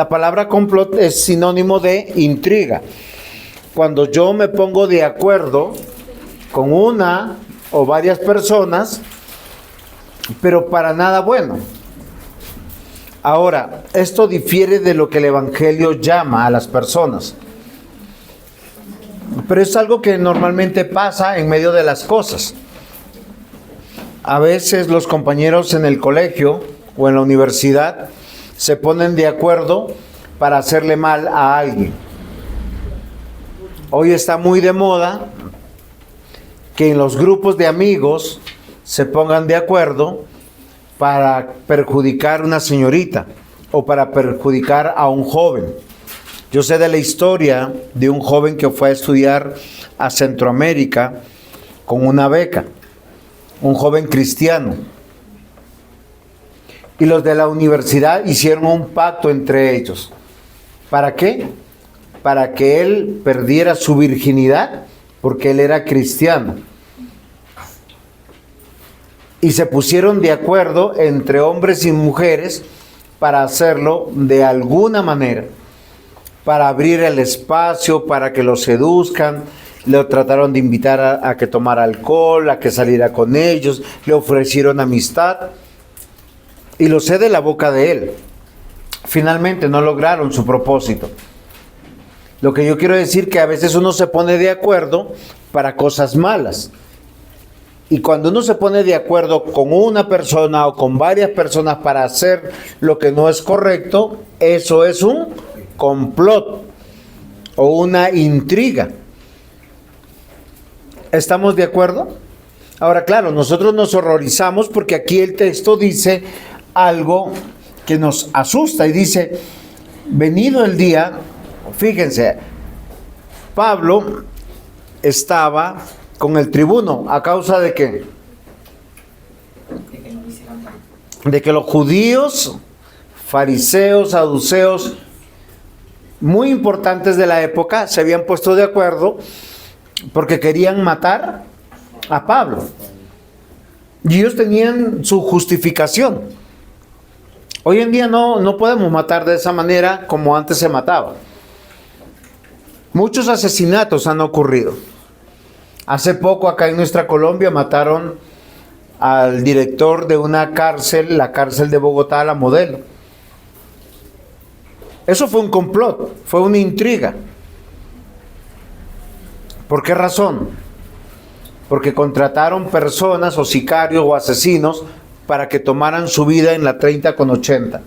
La palabra complot es sinónimo de intriga. Cuando yo me pongo de acuerdo con una o varias personas, pero para nada bueno. Ahora, esto difiere de lo que el Evangelio llama a las personas. Pero es algo que normalmente pasa en medio de las cosas. A veces los compañeros en el colegio o en la universidad se ponen de acuerdo para hacerle mal a alguien. Hoy está muy de moda que en los grupos de amigos se pongan de acuerdo para perjudicar a una señorita o para perjudicar a un joven. Yo sé de la historia de un joven que fue a estudiar a Centroamérica con una beca, un joven cristiano. Y los de la universidad hicieron un pacto entre ellos. ¿Para qué? Para que él perdiera su virginidad, porque él era cristiano. Y se pusieron de acuerdo entre hombres y mujeres para hacerlo de alguna manera, para abrir el espacio, para que lo seduzcan. Le trataron de invitar a que tomara alcohol, a que saliera con ellos, le ofrecieron amistad. Y lo sé de la boca de él. Finalmente no lograron su propósito. Lo que yo quiero decir que a veces uno se pone de acuerdo para cosas malas. Y cuando uno se pone de acuerdo con una persona o con varias personas para hacer lo que no es correcto, eso es un complot o una intriga. ¿Estamos de acuerdo? Ahora, claro, nosotros nos horrorizamos porque aquí el texto dice algo que nos asusta y dice, venido el día, fíjense, Pablo estaba con el tribuno, ¿a causa de qué? De que los judíos, fariseos, saduceos, muy importantes de la época, se habían puesto de acuerdo porque querían matar a Pablo. Y ellos tenían su justificación. Hoy en día no podemos matar de esa manera como antes se mataba. Muchos asesinatos han ocurrido. Hace poco acá en nuestra Colombia mataron al director de una cárcel, la cárcel de Bogotá, la Modelo. Eso fue un complot, fue una intriga. ¿Por qué razón? Porque contrataron personas o sicarios o asesinos para que tomaran su vida en la 30 con 80.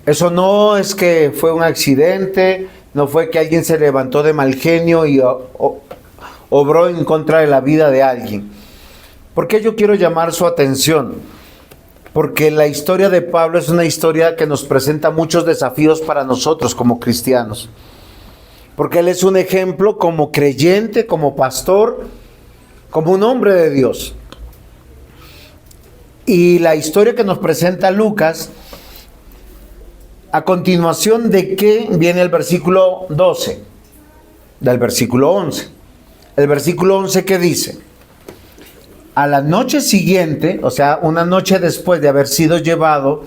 Eso no es que fue un accidente, no fue que alguien se levantó de mal genio y obró en contra de la vida de alguien. ¿Por qué yo quiero llamar su atención? Porque la historia de Pablo es una historia que nos presenta muchos desafíos para nosotros como cristianos. Porque él es un ejemplo como creyente, como pastor, como un hombre de Dios. Y la historia que nos presenta Lucas, a continuación de que viene el versículo 12, del versículo 11. El versículo 11 que dice, a la noche siguiente, o sea, una noche después de haber sido llevado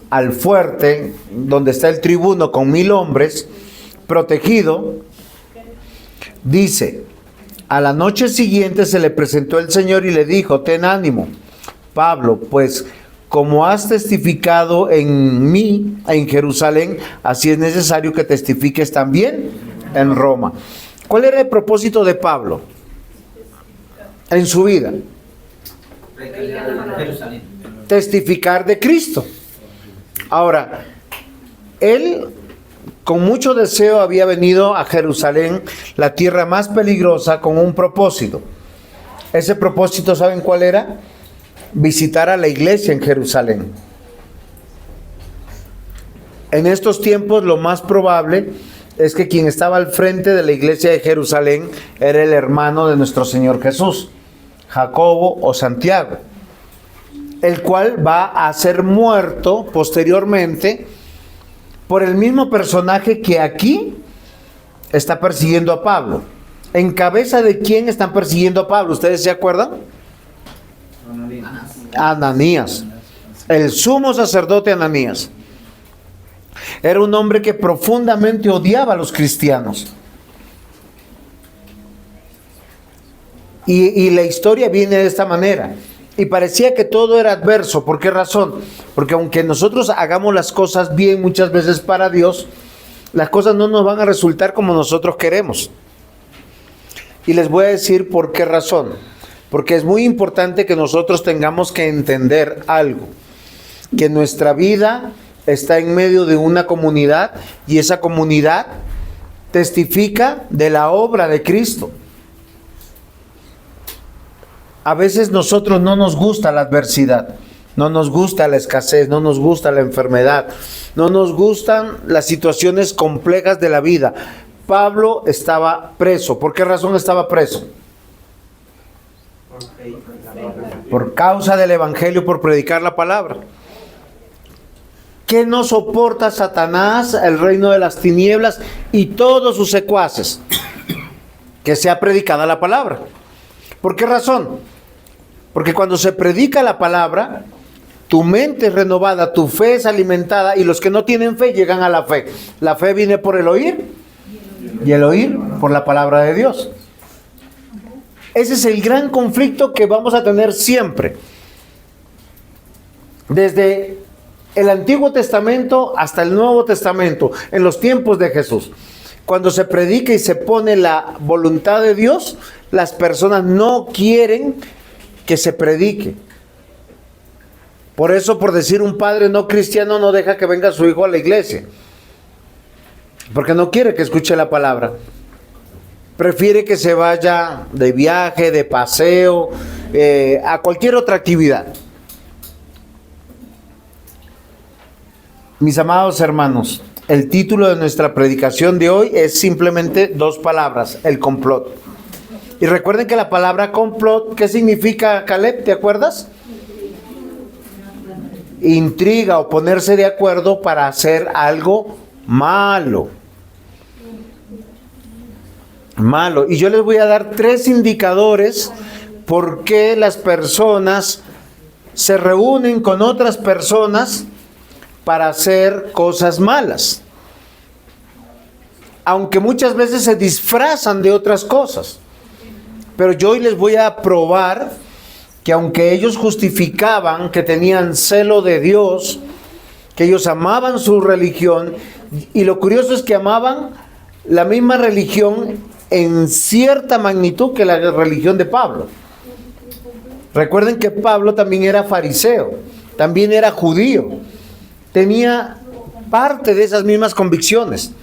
al fuerte, donde está el tribuno con 1000 hombres, protegido, dice, a la noche siguiente se le presentó el Señor y le dijo, ten ánimo, Pablo, pues como has testificado en mí, en Jerusalén, así es necesario que testifiques también en Roma. ¿Cuál era el propósito de Pablo en su vida? Testificar de Cristo. Ahora, él con mucho deseo había venido a Jerusalén, la tierra más peligrosa, con un propósito. Ese propósito, ¿saben cuál era? Visitar a la iglesia en Jerusalén. En estos tiempos lo más probable es que quien estaba al frente de la iglesia de Jerusalén era el hermano de nuestro Señor Jesús, Jacobo o Santiago, el cual va a ser muerto posteriormente por el mismo personaje que aquí está persiguiendo a Pablo. ¿En cabeza de quién están persiguiendo a Pablo? ¿Ustedes se acuerdan? Ananías. El sumo sacerdote Ananías. Era un hombre que profundamente odiaba a los cristianos. Y la historia viene de esta manera. Y parecía que todo era adverso. ¿Por qué razón? Porque aunque nosotros hagamos las cosas bien muchas veces para Dios, las cosas no nos van a resultar como nosotros queremos. Y les voy a decir por qué razón. Porque es muy importante que nosotros tengamos que entender algo. Que nuestra vida está en medio de una comunidad y esa comunidad testifica de la obra de Cristo. A veces nosotros no nos gusta la adversidad, no nos gusta la escasez, no nos gusta la enfermedad, no nos gustan las situaciones complejas de la vida. Pablo estaba preso. ¿Por qué razón estaba preso? Por causa del evangelio, por predicar la palabra. ¿Qué no soporta Satanás, el reino de las tinieblas y todos sus secuaces? Que sea predicada la palabra. ¿Por qué razón? Porque cuando se predica la palabra, tu mente es renovada, tu fe es alimentada y los que no tienen fe llegan a la fe. La fe viene por el oír y el oír por la palabra de Dios. Ese es el gran conflicto que vamos a tener siempre. Desde el Antiguo Testamento hasta el Nuevo Testamento, en los tiempos de Jesús. Cuando se predica y se pone la voluntad de Dios, las personas no quieren que se predique. Por eso, por decir, un padre no cristiano no deja que venga su hijo a la iglesia. Porque no quiere que escuche la palabra. Prefiere que se vaya de viaje, de paseo, a cualquier otra actividad. Mis amados hermanos, el título de nuestra predicación de hoy es simplemente 2 palabras, el complot. Y recuerden que la palabra complot, ¿qué significa, Caleb? ¿Te acuerdas? Intriga o ponerse de acuerdo para hacer algo malo. Malo. Y yo les voy a dar 3 indicadores por qué las personas se reúnen con otras personas para hacer cosas malas. Aunque muchas veces se disfrazan de otras cosas. Pero yo hoy les voy a probar que aunque ellos justificaban que tenían celo de Dios, que ellos amaban su religión, y lo curioso es que amaban la misma religión en cierta magnitud que la religión de Pablo. Recuerden que Pablo también era fariseo, también era judío, tenía parte de esas mismas convicciones.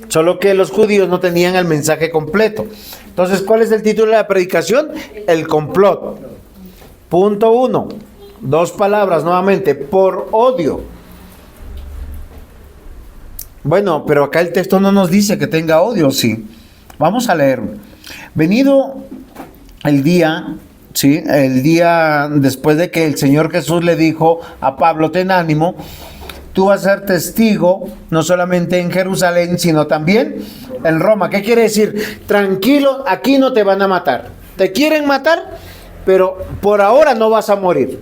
Solo que los judíos no tenían el mensaje completo. Entonces, ¿cuál es el título de la predicación? El complot. Punto 1. 2 palabras nuevamente. Por odio. Bueno, pero acá el texto no nos dice que tenga odio, sí. Vamos a leer. Venido el día, ¿sí? El día después de que el Señor Jesús le dijo a Pablo, ten ánimo. Tú vas a ser testigo, no solamente en Jerusalén, sino también en Roma. ¿Qué quiere decir? Tranquilo, aquí no te van a matar. Te quieren matar, pero por ahora no vas a morir.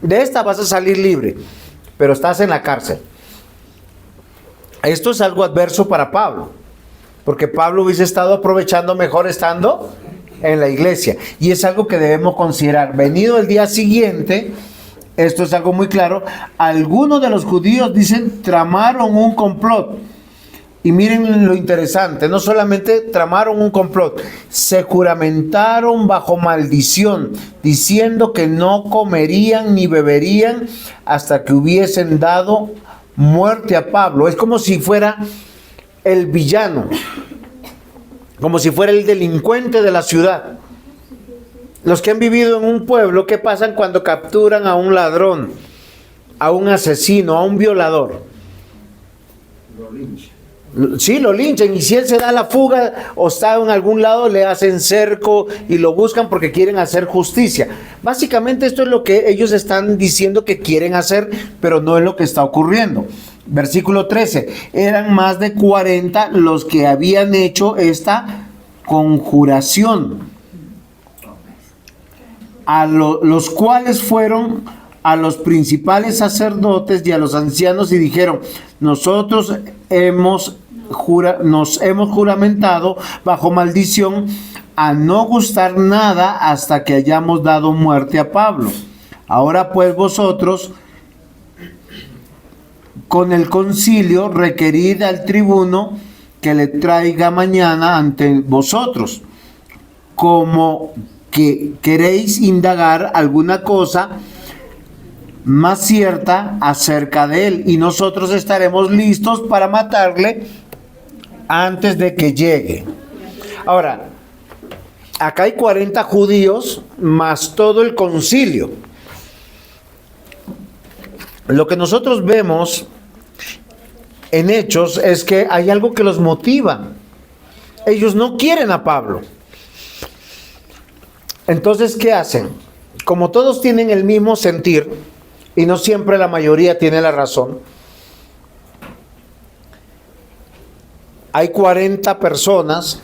De esta vas a salir libre, pero estás en la cárcel. Esto es algo adverso para Pablo, porque Pablo hubiese estado aprovechando mejor estando en la iglesia. Y es algo que debemos considerar. Venido el día siguiente... Esto es algo muy claro. Algunos de los judíos dicen tramaron un complot. Y miren lo interesante, no solamente tramaron un complot, se juramentaron bajo maldición, diciendo que no comerían ni beberían hasta que hubiesen dado muerte a Pablo. Es como si fuera el villano, como si fuera el delincuente de la ciudad. Los que han vivido en un pueblo, ¿qué pasa cuando capturan a un ladrón, a un asesino, a un violador? Lo linchan. Sí, lo linchan. Y si él se da la fuga o está en algún lado, le hacen cerco y lo buscan porque quieren hacer justicia. Básicamente esto es lo que ellos están diciendo que quieren hacer, pero no es lo que está ocurriendo. Versículo 13. Eran más de 40 los que habían hecho esta conjuración. A los cuales fueron a los principales sacerdotes y a los ancianos y dijeron: nosotros nos hemos juramentado bajo maldición a no gustar nada hasta que hayamos dado muerte a Pablo. Ahora pues vosotros, con el concilio, requerid al tribuno que le traiga mañana ante vosotros, como que queréis indagar alguna cosa más cierta acerca de él, y nosotros estaremos listos para matarle antes de que llegue. Ahora, acá hay 40 judíos más todo el concilio. Lo que nosotros vemos en Hechos es que hay algo que los motiva. Ellos no quieren a Pablo. Entonces, ¿qué hacen? Como todos tienen el mismo sentir, y no siempre la mayoría tiene la razón, hay 40 personas,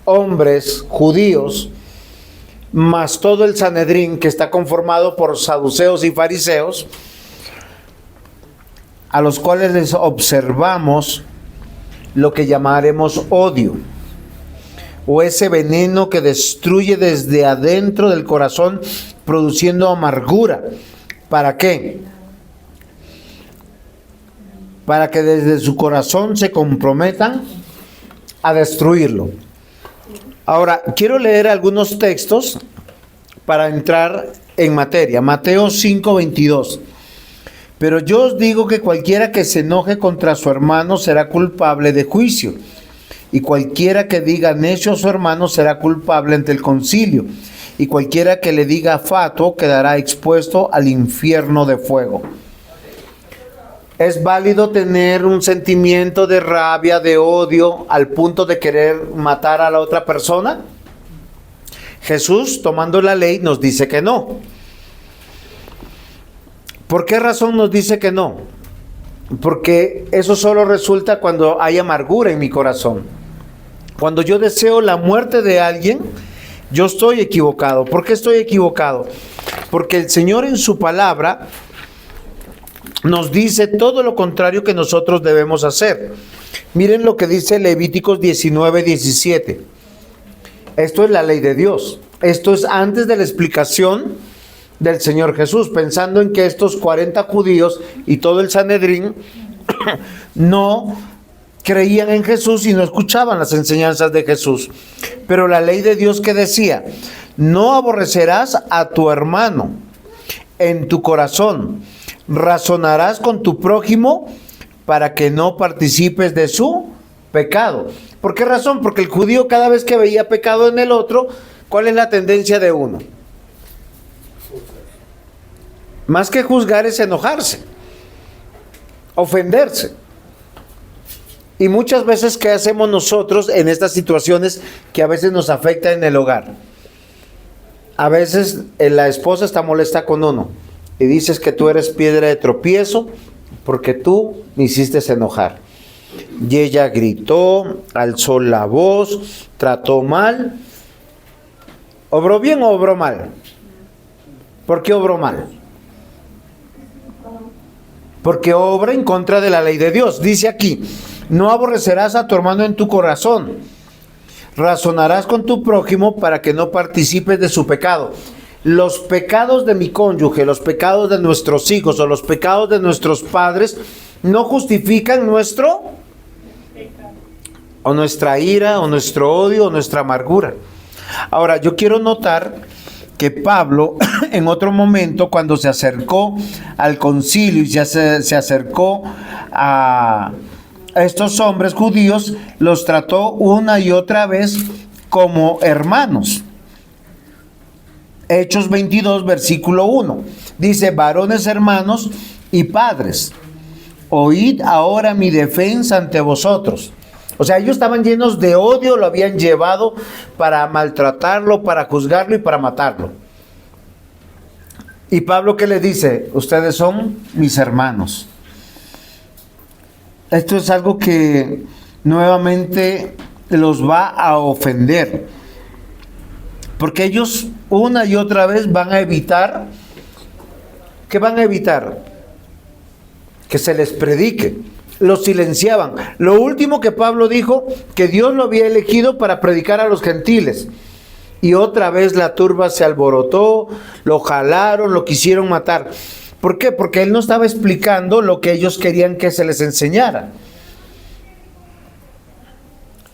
hombres judíos, más todo el Sanedrín, que está conformado por saduceos y fariseos, a los cuales les observamos lo que llamaremos odio, o ese veneno que destruye desde adentro del corazón, produciendo amargura. ¿Para qué? Para que desde su corazón se comprometan a destruirlo. Ahora, quiero leer algunos textos para entrar en materia. Mateo 5:22. Pero yo os digo que cualquiera que se enoje contra su hermano será culpable de juicio, y cualquiera que diga necio a su hermano será culpable ante el concilio, y cualquiera que le diga fatuo quedará expuesto al infierno de fuego. ¿Es válido tener un sentimiento de rabia, de odio, al punto de querer matar a la otra persona? Jesús, tomando la ley, nos dice que no. ¿Por qué razón nos dice que no? Porque eso solo resulta cuando hay amargura en mi corazón. Cuando yo deseo la muerte de alguien, yo estoy equivocado. ¿Por qué estoy equivocado? Porque el Señor en su palabra nos dice todo lo contrario que nosotros debemos hacer. Miren lo que dice Levíticos 19:17. Esto es la ley de Dios. Esto es antes de la explicación del Señor Jesús, pensando en que estos 40 judíos y todo el Sanedrín no creían en Jesús y no escuchaban las enseñanzas de Jesús. Pero la ley de Dios, que decía: no aborrecerás a tu hermano en tu corazón, razonarás con tu prójimo para que no participes de su pecado. ¿Por qué razón? Porque el judío, cada vez que veía pecado en el otro, ¿cuál es la tendencia de uno? Más que juzgar es enojarse, ofenderse. Y muchas veces, ¿qué hacemos nosotros en estas situaciones que a veces nos afectan en el hogar? A veces la esposa está molesta con uno y dices que tú eres piedra de tropiezo porque tú me hiciste enojar. Y ella gritó, alzó la voz, trató mal. ¿Obró bien o obró mal? ¿Por qué obró mal? Porque obra en contra de la ley de Dios. Dice aquí: no aborrecerás a tu hermano en tu corazón, razonarás con tu prójimo para que no participes de su pecado. Los pecados de mi cónyuge, los pecados de nuestros hijos o los pecados de nuestros padres no justifican nuestro o nuestra ira o nuestro odio o nuestra amargura. Ahora, yo quiero notar que Pablo, en otro momento, cuando se acercó al concilio y se acercó a estos hombres judíos, los trató una y otra vez como hermanos. Hechos 22, versículo 1. Dice: varones hermanos y padres, oíd ahora mi defensa ante vosotros. O sea, ellos estaban llenos de odio, lo habían llevado para maltratarlo, para juzgarlo y para matarlo. Y Pablo, ¿qué le dice? Ustedes son mis hermanos. Esto es algo que nuevamente los va a ofender, porque ellos una y otra vez van a evitar ¿Qué van a evitar? Que se les predique. Los silenciaban. Lo último que Pablo dijo, que Dios lo había elegido para predicar a los gentiles. Y otra vez la turba se alborotó, lo jalaron, lo quisieron matar. ¿Por qué? Porque él no estaba explicando lo que ellos querían que se les enseñara.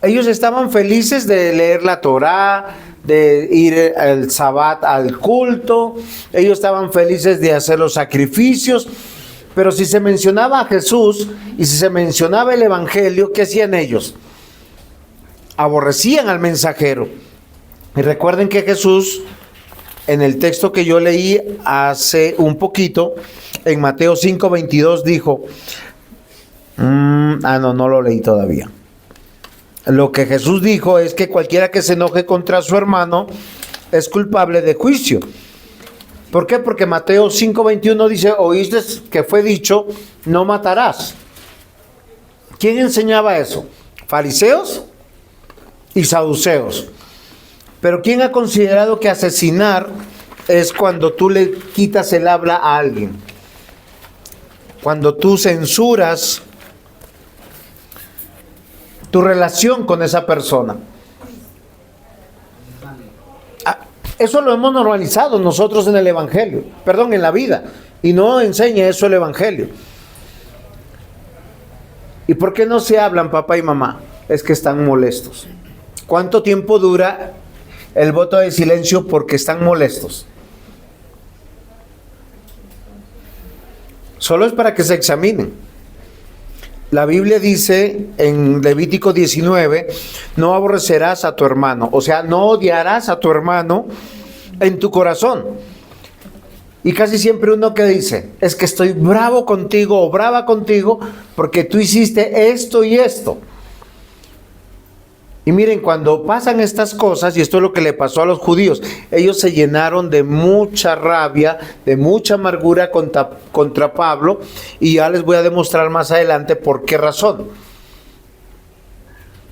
Ellos estaban felices de leer la Torá, de ir el Sabbat al culto. Ellos estaban felices de hacer los sacrificios. Pero si se mencionaba a Jesús y si se mencionaba el Evangelio, ¿qué hacían ellos? Aborrecían al mensajero. Y recuerden que Jesús, en el texto que yo leí hace un poquito, en Mateo 5:22 dijo, no lo leí todavía. Lo que Jesús dijo es que cualquiera que se enoje contra su hermano es culpable de juicio. ¿Por qué? Porque Mateo 5:21 dice, oíste que fue dicho, no matarás. ¿Quién enseñaba eso? Fariseos y saduceos. Pero ¿quién ha considerado que asesinar es cuando tú le quitas el habla a alguien? Cuando tú censuras tu relación con esa persona. Eso lo hemos normalizado nosotros en el Evangelio, en la vida, y no enseña eso el Evangelio. ¿Y por qué no se hablan papá y mamá? Es que están molestos. ¿Cuánto tiempo dura el voto de silencio porque están molestos? Solo es para que se examinen. La Biblia dice en Levítico 19, no aborrecerás a tu hermano, o sea, no odiarás a tu hermano en tu corazón. Y casi siempre uno que dice, es que estoy bravo contigo o brava contigo porque tú hiciste esto y esto. Y miren, cuando pasan estas cosas, y esto es lo que le pasó a los judíos, ellos se llenaron de mucha rabia, de mucha amargura contra Pablo, y ya les voy a demostrar más adelante por qué razón.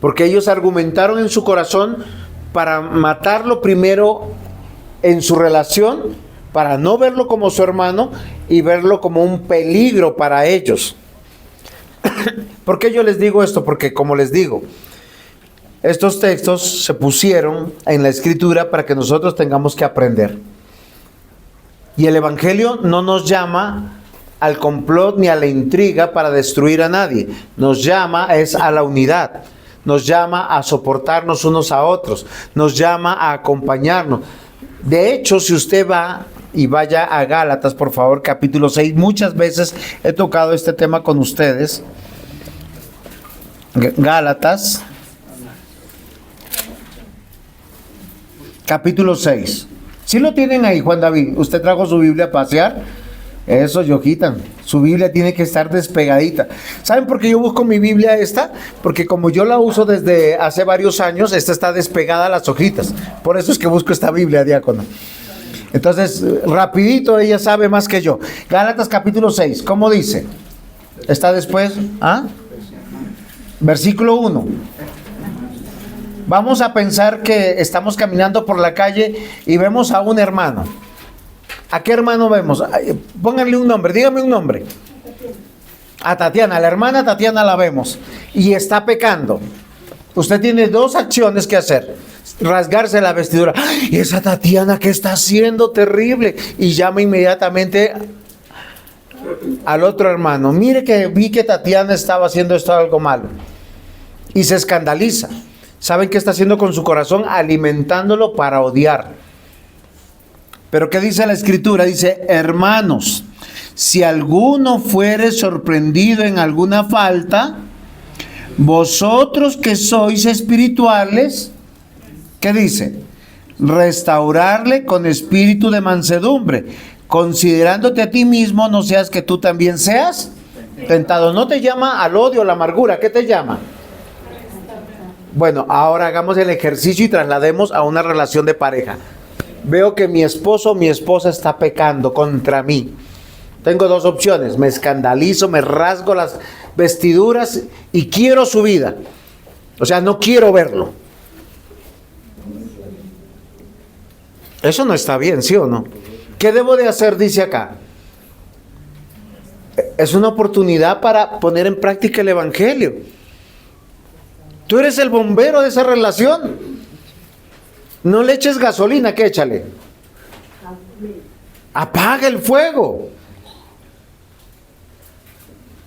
Porque ellos argumentaron en su corazón para matarlo primero en su relación, para no verlo como su hermano y verlo como un peligro para ellos. ¿Por qué yo les digo esto? Porque como les digo, estos textos se pusieron en la Escritura para que nosotros tengamos que aprender. Y el Evangelio no nos llama al complot ni a la intriga para destruir a nadie. Nos llama a la unidad. Nos llama a soportarnos unos a otros. Nos llama a acompañarnos. De hecho, si usted va y vaya a Gálatas, por favor, capítulo 6. Muchas veces he tocado este tema con ustedes. Gálatas capítulo 6. ¿Sí lo tienen ahí, Juan David? ¿Usted trajo su Biblia a pasear? Eso, Yojitan. Su Biblia tiene que estar despegadita. ¿Saben por qué yo busco mi Biblia esta? Porque como yo la uso desde hace varios años, esta está despegada a las hojitas. Por eso es que busco esta Biblia, diácono. Entonces, rapidito, ella sabe más que yo. Gálatas capítulo 6, ¿cómo dice? ¿Está después? Versículo 1. Vamos a pensar que estamos caminando por la calle y vemos a un hermano. ¿A qué hermano vemos? Pónganle un nombre, dígame un nombre. A Tatiana, la hermana Tatiana la vemos y está pecando. Usted tiene dos acciones que hacer: rasgarse la vestidura. ¡Ay, esa Tatiana qué está haciendo! Terrible. Y llama inmediatamente al otro hermano. Mire que vi que Tatiana estaba haciendo esto algo malo. Y se escandaliza. ¿Saben qué está haciendo con su corazón? Alimentándolo para odiar. Pero ¿qué dice la Escritura? Dice, hermanos, si alguno fuere sorprendido en alguna falta, vosotros que sois espirituales, ¿qué dice? Restaurarle con espíritu de mansedumbre, considerándote a ti mismo, no seas que tú también seas tentado. No te llama al odio, a la amargura, ¿qué te llama? Bueno, ahora hagamos el ejercicio y traslademos a una relación de pareja. Veo que mi esposo o mi esposa está pecando contra mí. Tengo dos opciones: me escandalizo, me rasgo las vestiduras y quiero su vida. O sea, no quiero verlo. Eso no está bien, ¿sí o no? ¿Qué debo de hacer? Dice acá. Es una oportunidad para poner en práctica el Evangelio. Tú eres el bombero de esa relación. No le eches gasolina, ¿qué échale? Apaga el fuego.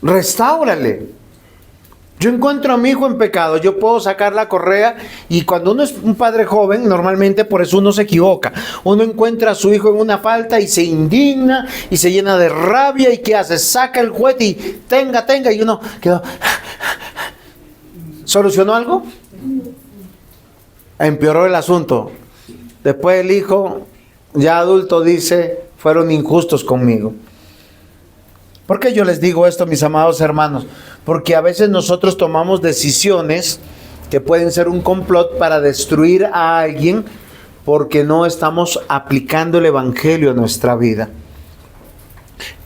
Restáurale. Yo encuentro a mi hijo en pecado, yo puedo sacar la correa, y cuando uno es un padre joven, normalmente por eso uno se equivoca. Uno encuentra a su hijo en una falta y se indigna y se llena de rabia, y ¿qué hace? Saca el juguete y tenga, y uno quedó. ¿Solucionó algo? Empeoró el asunto. Después el hijo, ya adulto, dice, fueron injustos conmigo. ¿Por qué yo les digo esto, mis amados hermanos? Porque a veces nosotros tomamos decisiones que pueden ser un complot para destruir a alguien, porque no estamos aplicando el Evangelio a nuestra vida.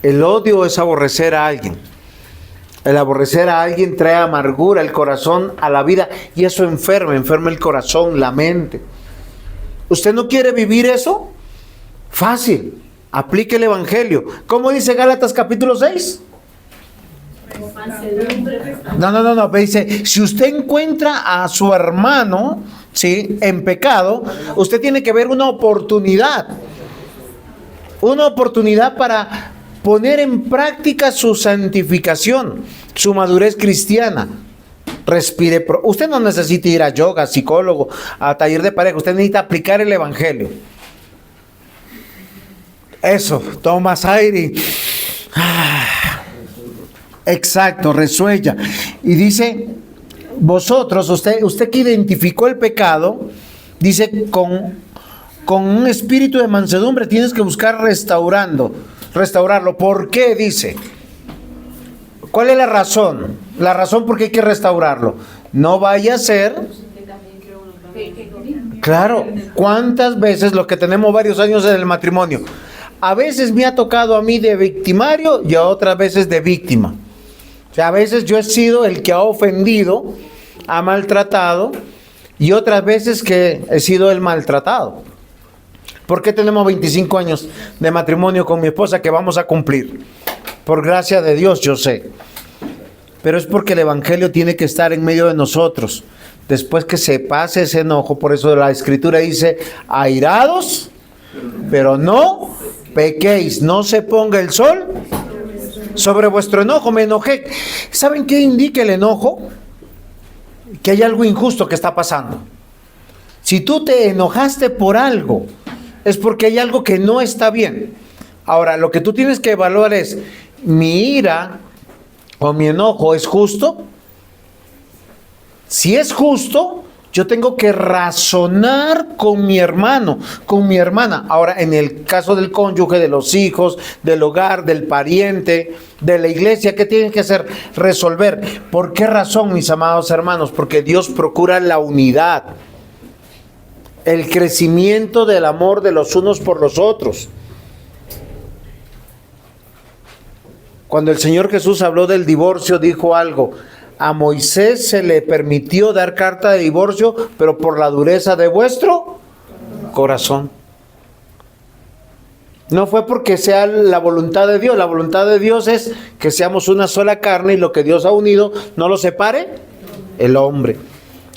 El odio es aborrecer a alguien. El aborrecer a alguien trae amargura al corazón, a la vida, y eso enferma el corazón, la mente. ¿Usted no quiere vivir eso? Fácil. Aplique el Evangelio. ¿Cómo dice Gálatas capítulo 6? No. Dice, si usted encuentra a su hermano, ¿sí?, en pecado, usted tiene que ver una oportunidad. Una oportunidad para poner en práctica su santificación, su madurez cristiana. Respire. Usted no necesita ir a yoga, psicólogo, a taller de pareja. Usted necesita aplicar el Evangelio. Eso, tomas aire. Exacto, resuella. Y dice, vosotros, usted que identificó el pecado, dice, con un espíritu de mansedumbre tienes que buscar restaurarlo. ¿Por qué? Dice. ¿Cuál es la razón? La razón por qué hay que restaurarlo. No vaya a ser. Claro, ¿cuántas veces los que tenemos varios años en el matrimonio? A veces me ha tocado a mí de victimario y a otras veces de víctima. O sea, a veces yo he sido el que ha ofendido, ha maltratado, y otras veces que he sido el maltratado. ¿Por qué tenemos 25 años de matrimonio con mi esposa que vamos a cumplir? Por gracia de Dios, yo sé. Pero es porque el Evangelio tiene que estar en medio de nosotros. Después que se pase ese enojo, por eso la Escritura dice, airados, pero no pequéis, no se ponga el sol sobre vuestro enojo. Me enojé. ¿Saben qué indica el enojo? Que hay algo injusto que está pasando. Si tú te enojaste por algo, es porque hay algo que no está bien. Ahora, lo que tú tienes que evaluar es, ¿mi ira o mi enojo es justo? Si es justo, yo tengo que razonar con mi hermano, con mi hermana. Ahora, en el caso del cónyuge, de los hijos, del hogar, del pariente, de la iglesia, ¿qué tienen que hacer? Resolver. ¿Por qué razón, mis amados hermanos? Porque Dios procura la unidad, el crecimiento del amor de los unos por los otros. Cuando el Señor Jesús habló del divorcio, dijo algo. A Moisés se le permitió dar carta de divorcio, pero por la dureza de vuestro corazón. No fue porque sea la voluntad de Dios. La voluntad de Dios es que seamos una sola carne, y lo que Dios ha unido no lo separe el hombre.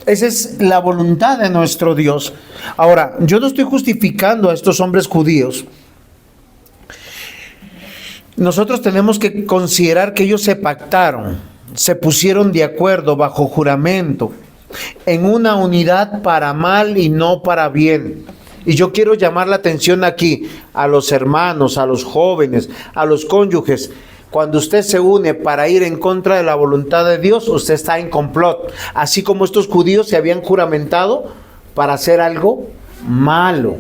Esa es la voluntad de nuestro Dios. Ahora, yo no estoy justificando a estos hombres judíos. Nosotros tenemos que considerar que ellos se pactaron, se pusieron de acuerdo bajo juramento, en una unidad para mal y no para bien. Y yo quiero llamar la atención aquí a los hermanos, a los jóvenes, a los cónyuges. Cuando usted se une para ir en contra de la voluntad de Dios, usted está en complot. Así como estos judíos se habían juramentado para hacer algo malo.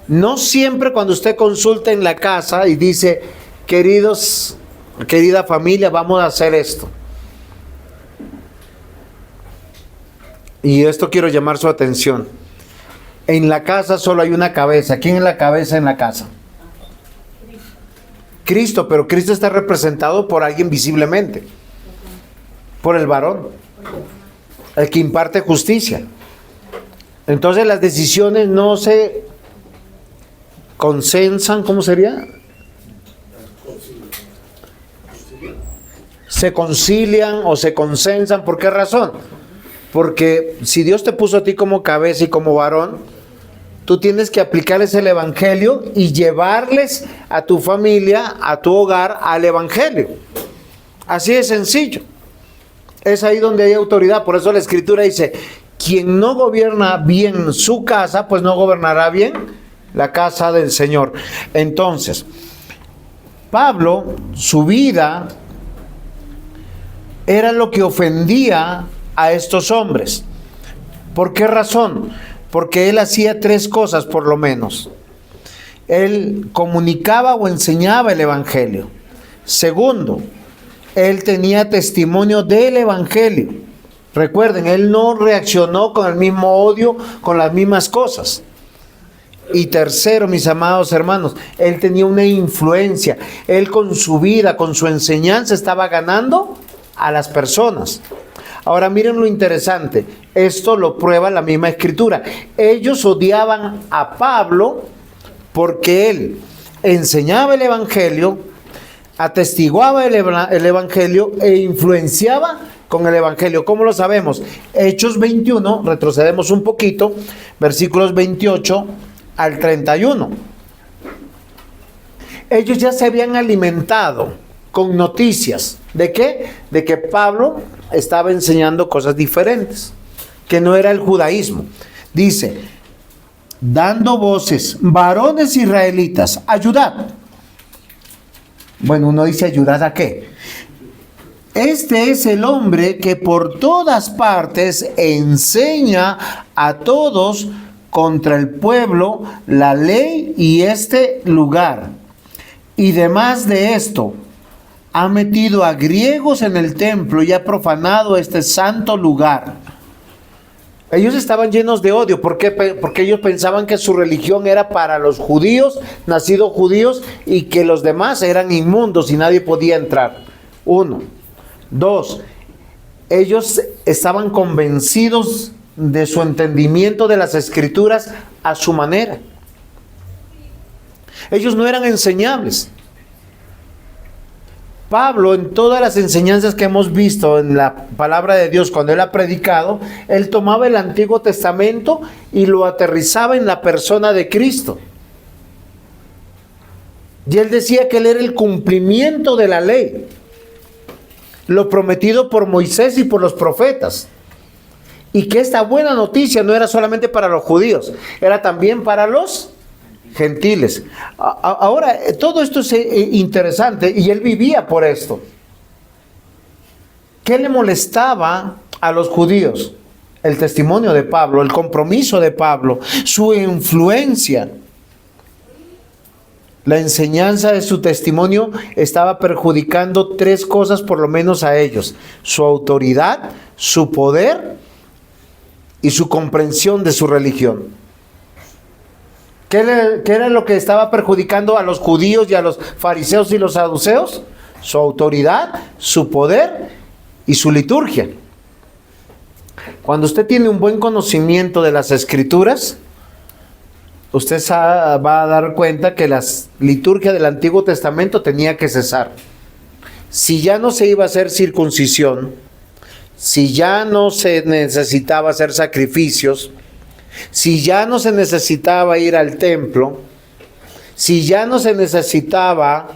No siempre cuando usted consulta en la casa y dice, querida familia, vamos a hacer esto. Y esto quiero llamar su atención. En la casa solo hay una cabeza. ¿Quién es la cabeza en la casa? Cristo, pero Cristo está representado por alguien visiblemente. Por el varón. El que imparte justicia. Entonces las decisiones no se consensan, ¿cómo sería? se concilian o se consensan. ¿Por qué razón? Porque si Dios te puso a ti como cabeza y como varón, tú tienes que aplicarles el evangelio y llevarles a tu familia, a tu hogar, al evangelio. Así de sencillo. Es ahí donde hay autoridad. Por eso la Escritura dice: quien no gobierna bien su casa, pues no gobernará bien la casa del Señor. Entonces, Pablo, su vida era lo que ofendía a estos hombres. ¿Por qué razón? Porque él hacía tres cosas por lo menos. Él comunicaba o enseñaba el evangelio. Segundo, él tenía testimonio del evangelio. Recuerden, él no reaccionó con el mismo odio, con las mismas cosas. Y tercero, mis amados hermanos, él tenía una influencia. Él con su vida, con su enseñanza, estaba ganando a las personas. Ahora miren lo interesante, esto lo prueba la misma Escritura. Ellos odiaban a Pablo porque él enseñaba el evangelio, atestiguaba el evangelio e influenciaba con el evangelio. ¿Cómo lo sabemos? Hechos 21, retrocedemos un poquito, versículos 28 al 31. Ellos ya se habían alimentado con noticias. ¿De qué? De que Pablo estaba enseñando cosas diferentes, que no era el judaísmo. Dice: dando voces, varones israelitas, ayudad. Bueno, uno dice: ¿ayudad a qué? Este es el hombre que por todas partes enseña a todos contra el pueblo la ley y este lugar. Y demás de esto, ha metido a griegos en el templo y ha profanado este santo lugar. Ellos estaban llenos de odio. ¿Por qué? Porque ellos pensaban que su religión era para los judíos, nacidos judíos, y que los demás eran inmundos y nadie podía entrar. 1. 2. Ellos estaban convencidos de su entendimiento de las Escrituras a su manera. Ellos no eran enseñables. Pablo, en todas las enseñanzas que hemos visto en la palabra de Dios, cuando él ha predicado, él tomaba el Antiguo Testamento y lo aterrizaba en la persona de Cristo. Y él decía que él era el cumplimiento de la ley, lo prometido por Moisés y por los profetas. Y que esta buena noticia no era solamente para los judíos, era también para los gentiles. Ahora, todo esto es interesante y él vivía por esto. ¿Qué le molestaba a los judíos? El testimonio de Pablo, el compromiso de Pablo, su influencia. La enseñanza de su testimonio estaba perjudicando tres cosas por lo menos a ellos: su autoridad, su poder y su comprensión de su religión. ¿Qué era lo que estaba perjudicando a los judíos y a los fariseos y los saduceos? Su autoridad, su poder y su liturgia. Cuando usted tiene un buen conocimiento de las Escrituras, usted va a dar cuenta que la liturgia del Antiguo Testamento tenía que cesar. Si ya no se iba a hacer circuncisión, si ya no se necesitaba hacer sacrificios, si ya no se necesitaba ir al templo, si ya no se necesitaba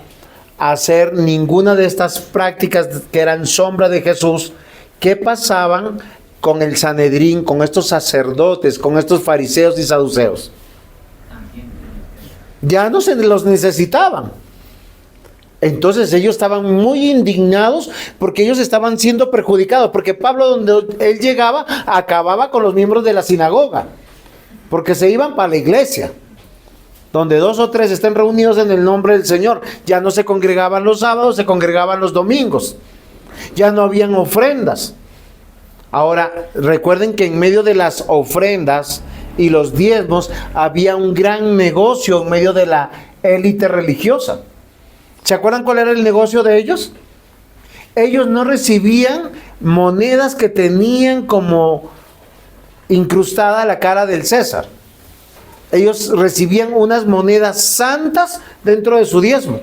hacer ninguna de estas prácticas que eran sombra de Jesús, ¿qué pasaban con el Sanedrín, con estos sacerdotes, con estos fariseos y saduceos? Ya no se los necesitaban. Entonces ellos estaban muy indignados porque ellos estaban siendo perjudicados, porque Pablo, donde él llegaba, acababa con los miembros de la sinagoga, porque se iban para la iglesia. Donde 2 o 3 estén reunidos en el nombre del Señor. Ya no se congregaban los sábados, se congregaban los domingos. Ya no habían ofrendas. Ahora, recuerden que en medio de las ofrendas y los diezmos había un gran negocio en medio de la élite religiosa. ¿Se acuerdan cuál era el negocio de ellos? Ellos no recibían monedas que tenían como incrustada la cara del César. Ellos recibían unas monedas santas dentro de su diezmo.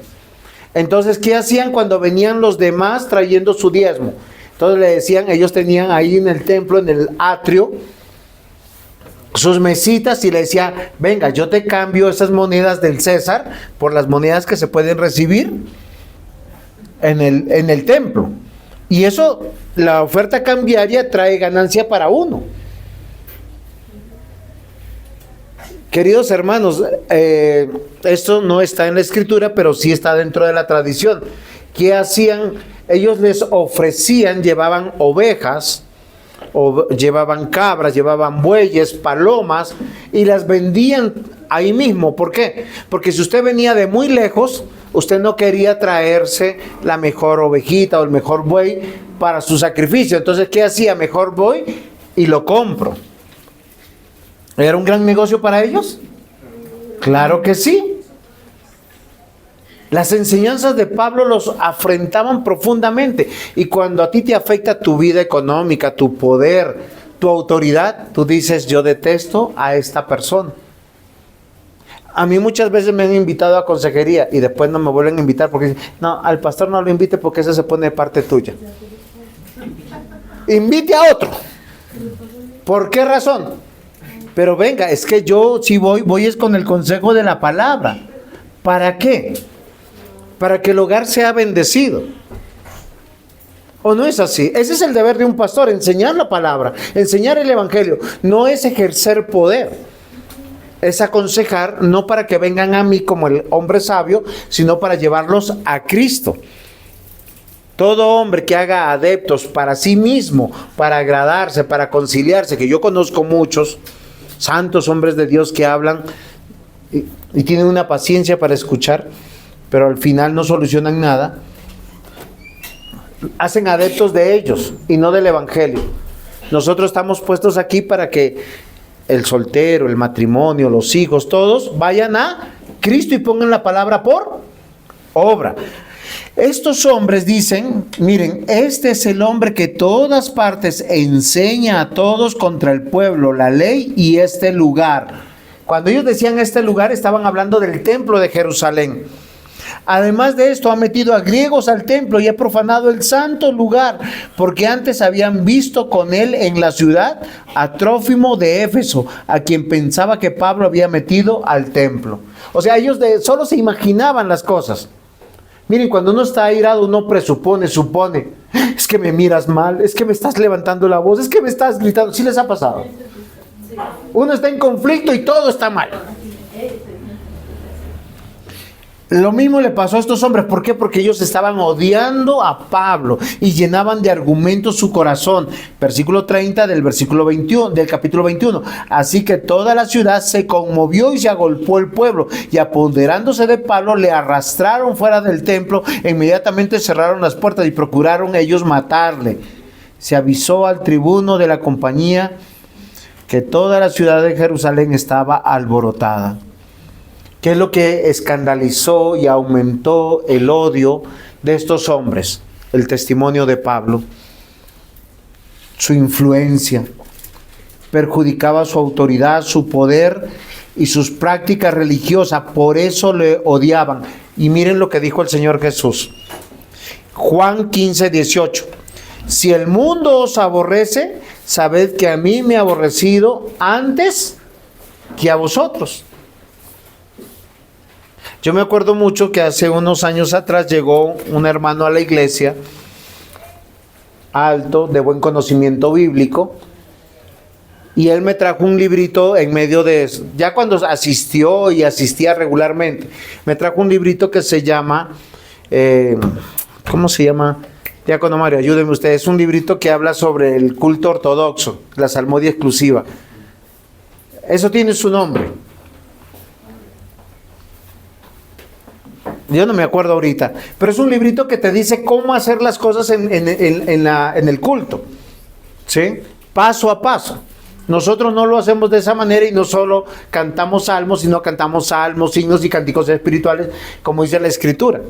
Entonces, ¿qué hacían cuando venían los demás trayendo su diezmo? Entonces le decían, ellos tenían ahí en el templo, en el atrio, sus mesitas y le decía, venga, yo te cambio esas monedas del César por las monedas que se pueden recibir en el templo. Y eso, la oferta cambiaria trae ganancia para uno. Queridos hermanos, esto no está en la escritura, pero sí está dentro de la tradición. ¿Qué hacían? Ellos les ofrecían, llevaban ovejas, o llevaban cabras, llevaban bueyes, palomas, y las vendían ahí mismo. ¿Por qué? Porque si usted venía de muy lejos, usted no quería traerse la mejor ovejita o el mejor buey para su sacrificio. Entonces, ¿qué hacía? Mejor voy y lo compro. ¿Era un gran negocio para ellos? Claro que sí. Las enseñanzas de Pablo los afrentaban profundamente. Y cuando a ti te afecta tu vida económica, tu poder, tu autoridad, tú dices, yo detesto a esta persona. A mí muchas veces me han invitado a consejería y después no me vuelven a invitar porque dicen, no, al pastor no lo invite porque ese se pone de parte tuya. Invite a otro. ¿Por qué razón? Pero venga, es que yo si voy es con el consejo de la palabra. ¿Para qué? Para que el hogar sea bendecido. ¿O no es así? Ese es el deber de un pastor, enseñar la palabra, enseñar el evangelio. No es ejercer poder. Es aconsejar, no para que vengan a mí como el hombre sabio, sino para llevarlos a Cristo. Todo hombre que haga adeptos para sí mismo, para agradarse, para conciliarse, que yo conozco muchos santos hombres de Dios que hablan y tienen una paciencia para escuchar, pero al final no solucionan nada, hacen adeptos de ellos y no del evangelio. Nosotros estamos puestos aquí para que el soltero, el matrimonio, los hijos, todos vayan a Cristo y pongan la palabra por obra. Estos hombres dicen, miren, este es el hombre que todas partes enseña a todos contra el pueblo, la ley y este lugar. Cuando ellos decían este lugar, estaban hablando del templo de Jerusalén. Además de esto, ha metido a griegos al templo y ha profanado el santo lugar, porque antes habían visto con él en la ciudad a Trófimo de Éfeso, a quien pensaba que Pablo había metido al templo. O sea, ellos solo se imaginaban las cosas. Miren, cuando uno está airado, uno supone, es que me miras mal, es que me estás levantando la voz, es que me estás gritando. ¿Sí les ha pasado? Uno está en conflicto y todo está mal. Lo mismo le pasó a estos hombres. ¿Por qué? Porque ellos estaban odiando a Pablo y llenaban de argumentos su corazón. Versículo 30 del versículo 21, del capítulo 21. Así que toda la ciudad se conmovió y se agolpó el pueblo. Y apoderándose de Pablo, le arrastraron fuera del templo. E inmediatamente cerraron las puertas y procuraron ellos matarle. Se avisó al tribuno de la compañía que toda la ciudad de Jerusalén estaba alborotada. ¿Qué es lo que escandalizó y aumentó el odio de estos hombres? El testimonio de Pablo. Su influencia perjudicaba su autoridad, su poder y sus prácticas religiosas. Por eso le odiaban. Y miren lo que dijo el Señor Jesús. Juan 15:18. Si el mundo os aborrece, sabed que a mí me ha aborrecido antes que a vosotros. Yo me acuerdo mucho que hace unos años atrás llegó un hermano a la iglesia, alto, de buen conocimiento bíblico, y él me trajo un librito en medio de eso. Ya cuando asistía regularmente, me trajo un librito que se llama, ¿cómo se llama? Diácono Mario, ayúdenme ustedes. Es un librito que habla sobre el culto ortodoxo, la salmodia exclusiva. Eso tiene su nombre. Yo no me acuerdo ahorita, pero es un librito que te dice cómo hacer las cosas en el culto, ¿sí? Paso a paso. Nosotros no lo hacemos de esa manera y no solo cantamos salmos, sino cantamos salmos, signos y cánticos espirituales, como dice la Escritura.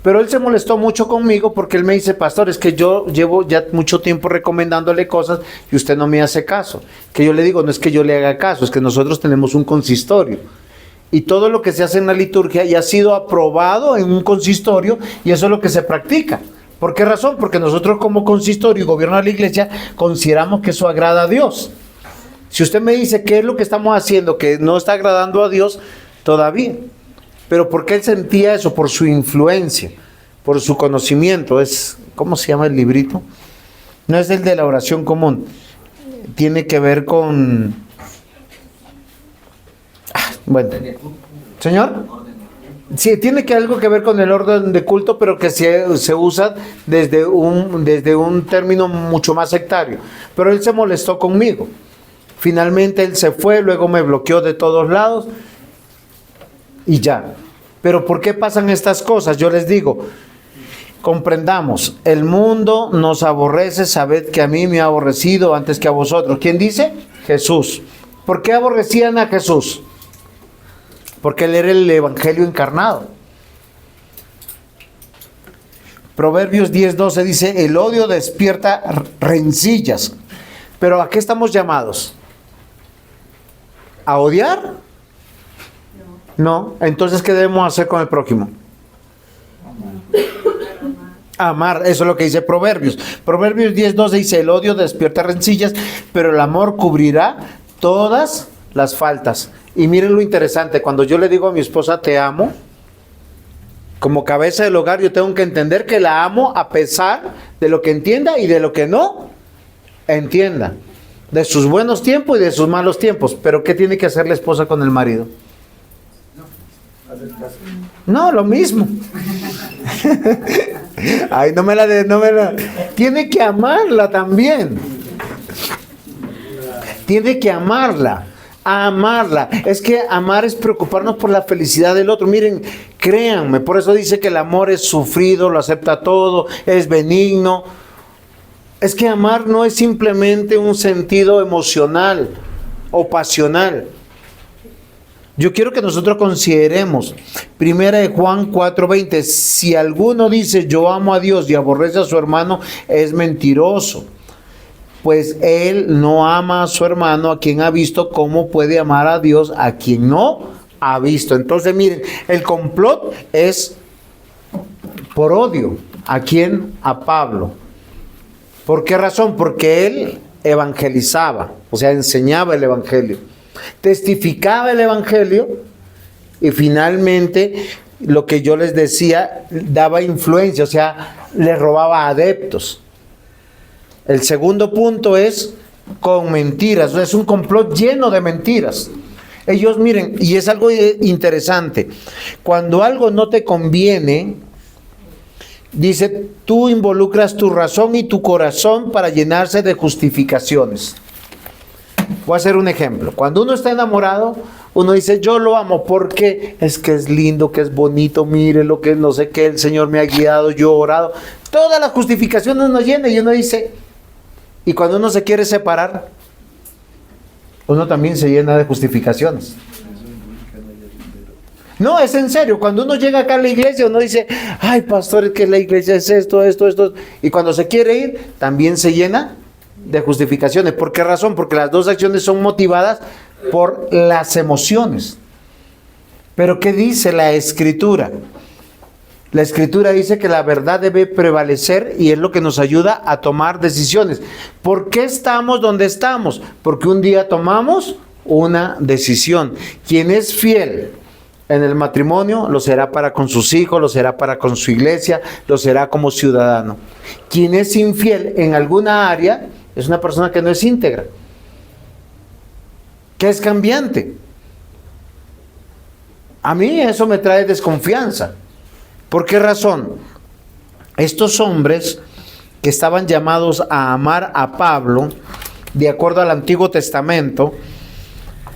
Pero él se molestó mucho conmigo porque él me dice, pastor, es que yo llevo ya mucho tiempo recomendándole cosas y usted no me hace caso. Que yo le digo, no es que yo le haga caso, es que nosotros tenemos un consistorio. y todo lo que se hace en la liturgia ya ha sido aprobado en un consistorio y eso es lo que se practica. ¿Por qué razón? Porque nosotros como consistorio y gobierno de la iglesia consideramos que eso agrada a Dios. Si usted me dice qué es lo que estamos haciendo que no está agradando a Dios, todavía. Pero ¿por qué él sentía eso? Por su influencia, por su conocimiento. ¿Cómo se llama el librito? No es el de la oración común. Tiene que ver con... Bueno, ¿señor? Sí, tiene algo que ver con el orden de culto, pero que se usa desde un término mucho más sectario. Pero él se molestó conmigo. Finalmente él se fue, luego me bloqueó de todos lados y ya. Pero ¿por qué pasan estas cosas? Yo les digo, comprendamos, el mundo nos aborrece, sabed que a mí me ha aborrecido antes que a vosotros. ¿Quién dice? Jesús. ¿Por qué aborrecían a Jesús? Porque él era el evangelio encarnado. Proverbios 10:12 dice, el odio despierta rencillas. ¿Pero a qué estamos llamados? ¿A odiar? No. Entonces, ¿qué debemos hacer con el prójimo? Amar, eso es lo que dice Proverbios. Proverbios 10:12 dice, el odio despierta rencillas, pero el amor cubrirá todas las faltas. Y miren lo interesante, cuando yo le digo a mi esposa te amo, como cabeza del hogar yo tengo que entender que la amo a pesar de lo que entienda y de lo que no entienda, de sus buenos tiempos y de sus malos tiempos. Pero ¿qué tiene que hacer la esposa con el marido? No, lo mismo. Ay, no me la... Tiene que amarla también. Tiene que amarla. Amarla. Es que amar es preocuparnos por la felicidad del otro. Miren, créanme, por eso dice que el amor es sufrido, lo acepta todo, es benigno. Es que amar no es simplemente un sentido emocional o pasional. Yo quiero que nosotros consideremos, 1 Juan 4:20, si alguno dice yo amo a Dios y aborrece a su hermano, es mentiroso. Pues él no ama a su hermano a quien ha visto. ¿Cómo puede amar a Dios a quien no ha visto? Entonces miren, el complot es por odio. ¿A quién? A Pablo. ¿Por qué razón? Porque él evangelizaba, o sea, enseñaba el evangelio, testificaba el evangelio y finalmente lo que yo les decía, daba influencia, o sea, le robaba adeptos. El segundo punto es con mentiras, es un complot lleno de mentiras. Ellos, miren, y es algo interesante, cuando algo no te conviene, dice, tú involucras tu razón y tu corazón para llenarse de justificaciones. Voy a hacer un ejemplo. Cuando uno está enamorado, uno dice, yo lo amo porque es que es lindo, que es bonito, mire lo que no sé qué, el Señor me ha guiado, yo he orado. Todas las justificaciones nos llenan y uno dice... Y cuando uno se quiere separar, uno también se llena de justificaciones. No, es en serio. Cuando uno llega acá a la iglesia, uno dice, ay, pastor, es que la iglesia es esto. Y cuando se quiere ir, también se llena de justificaciones. ¿Por qué razón? Porque las dos acciones son motivadas por las emociones. Pero ¿qué dice la Escritura? La Escritura dice que la verdad debe prevalecer y es lo que nos ayuda a tomar decisiones. ¿Por qué estamos donde estamos? Porque un día tomamos una decisión. Quien es fiel en el matrimonio, lo será para con sus hijos, lo será para con su iglesia, lo será como ciudadano. Quien es infiel en alguna área, es una persona que no es íntegra, que es cambiante. A mí eso me trae desconfianza. ¿Por qué razón? Estos hombres que estaban llamados a amar a Pablo, de acuerdo al Antiguo Testamento,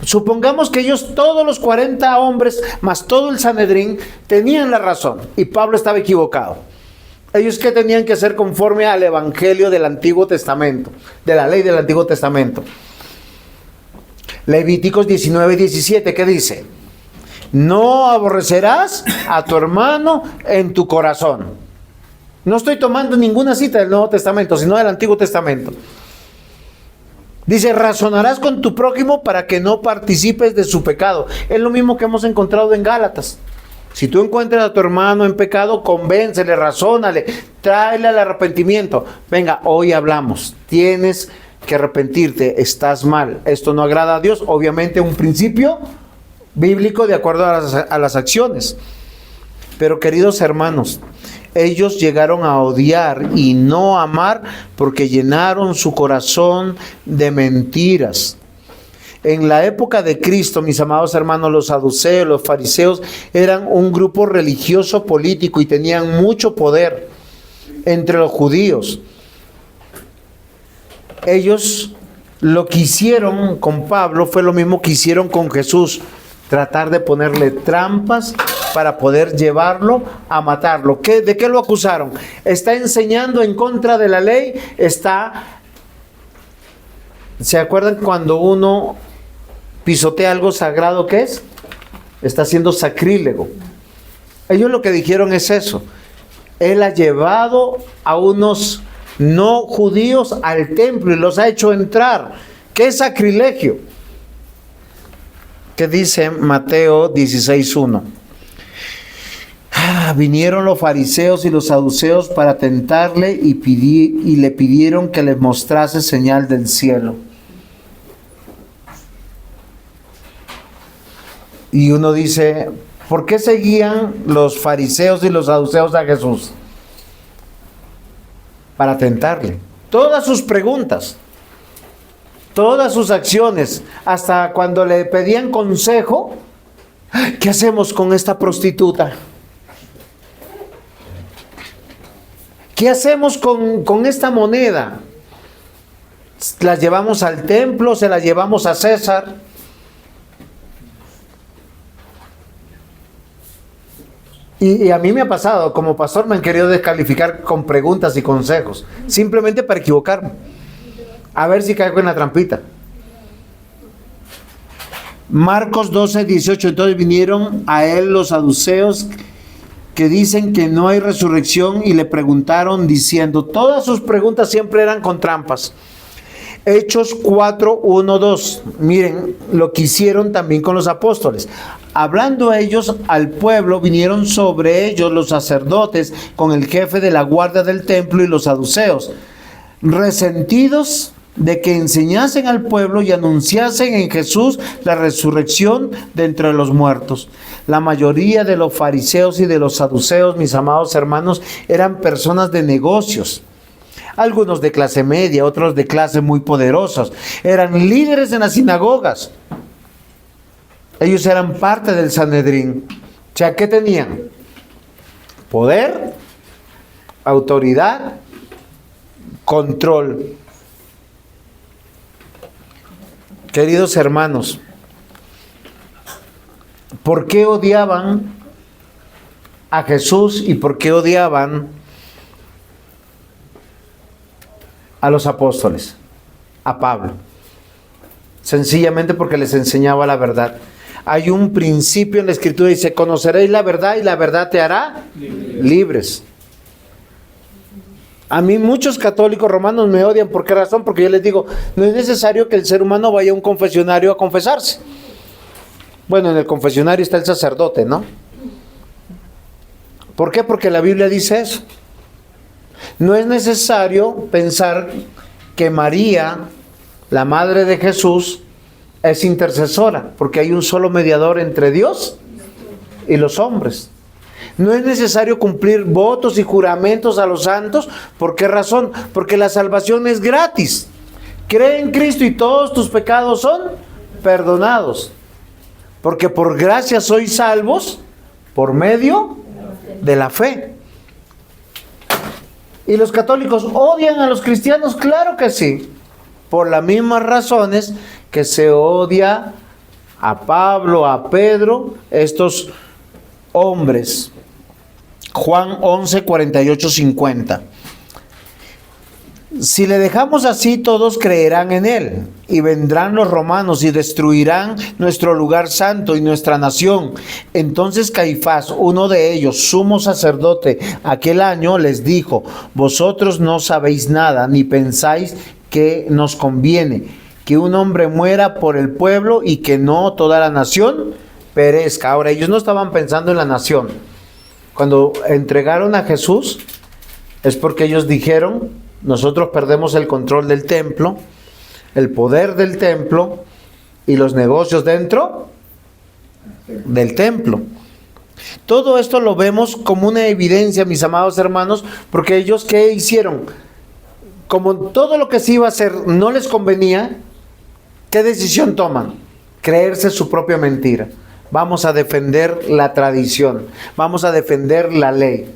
supongamos que ellos, todos los 40 hombres, más todo el Sanedrín, tenían la razón y Pablo estaba equivocado. Ellos, ¿qué tenían que hacer conforme al Evangelio del Antiguo Testamento, de la ley del Antiguo Testamento? Levíticos 19:17, ¿qué dice? No aborrecerás a tu hermano en tu corazón. No estoy tomando ninguna cita del Nuevo Testamento, sino del Antiguo Testamento. Dice, razonarás con tu prójimo para que no participes de su pecado. Es lo mismo que hemos encontrado en Gálatas. Si tú encuentras a tu hermano en pecado, convéncele, razónale, tráele al arrepentimiento. Venga, hoy hablamos. Tienes que arrepentirte, estás mal. Esto no agrada a Dios. Obviamente un principio bíblico de acuerdo a las acciones. Pero queridos hermanos, ellos llegaron a odiar y no amar porque llenaron su corazón de mentiras. En la época de Cristo, mis amados hermanos, los saduceos, los fariseos eran un grupo religioso político y tenían mucho poder entre los judíos. Ellos lo que hicieron con Pablo fue lo mismo que hicieron con Jesús, tratar de ponerle trampas para poder llevarlo a matarlo. ¿De qué lo acusaron? Está enseñando en contra de la ley, ¿se acuerdan cuando uno pisotea algo sagrado? ¿Qué es? Está haciendo sacrílego. Ellos lo que dijeron es eso. Él ha llevado a unos no judíos al templo y los ha hecho entrar. ¿Qué es sacrilegio? ¿Qué dice Mateo 16:1? Vinieron los fariseos y los saduceos para tentarle y le pidieron que les mostrase señal del cielo. Y uno dice, ¿por qué seguían los fariseos y los saduceos a Jesús? Para tentarle. Todas sus preguntas, todas sus acciones, hasta cuando le pedían consejo, ¿qué hacemos con esta prostituta? ¿Qué hacemos con esta moneda? ¿La llevamos al templo? ¿Se la llevamos a César? Y a mí me ha pasado, como pastor me han querido descalificar con preguntas y consejos, simplemente para equivocarme, a ver si caigo en la trampita. Marcos 12:18, entonces vinieron a él los saduceos que dicen que no hay resurrección y le preguntaron diciendo, todas sus preguntas siempre eran con trampas. Hechos 4:1-2, miren lo que hicieron también con los apóstoles. Hablando ellos al pueblo, vinieron sobre ellos los sacerdotes con el jefe de la guardia del templo y los saduceos, resentidos de que enseñasen al pueblo y anunciasen en Jesús la resurrección de entre los muertos. La mayoría de los fariseos y de los saduceos, mis amados hermanos, eran personas de negocios. Algunos de clase media, otros de clase muy poderosos. Eran líderes en las sinagogas. Ellos eran parte del Sanedrín. O sea, ¿qué tenían? Poder, autoridad, control. Queridos hermanos, ¿por qué odiaban a Jesús y por qué odiaban a los apóstoles, a Pablo? Sencillamente porque les enseñaba la verdad. Hay un principio en la Escritura, dice, conoceréis la verdad y la verdad te hará libres. A mí muchos católicos romanos me odian. ¿Por qué razón? Porque yo les digo, no es necesario que el ser humano vaya a un confesionario a confesarse. Bueno, en el confesionario está el sacerdote, ¿no? ¿Por qué? Porque la Biblia dice eso. No es necesario pensar que María, la madre de Jesús, es intercesora, porque hay un solo mediador entre Dios y los hombres. No es necesario cumplir votos y juramentos a los santos. ¿Por qué razón? Porque la salvación es gratis. Cree en Cristo y todos tus pecados son perdonados. Porque por gracia sois salvos por medio de la fe. ¿Y los católicos odian a los cristianos? Claro que sí. Por las mismas razones que se odia a Pablo, a Pedro, estos hombres. Juan 11, 48, 50. Si le dejamos así, todos creerán en él, y vendrán los romanos y destruirán nuestro lugar santo y nuestra nación. Entonces Caifás, uno de ellos, sumo sacerdote, aquel año les dijo, vosotros no sabéis nada, ni pensáis que nos conviene que un hombre muera por el pueblo y que no toda la nación perezca. Ahora, ellos no estaban pensando en la nación. Cuando entregaron a Jesús, es porque ellos dijeron: nosotros perdemos el control del templo, el poder del templo y los negocios dentro del templo. Todo esto lo vemos como una evidencia, mis amados hermanos, porque ellos, ¿qué hicieron? Como todo lo que se iba a hacer no les convenía, ¿qué decisión toman? Creerse su propia mentira. Vamos a defender la tradición, vamos a defender la ley.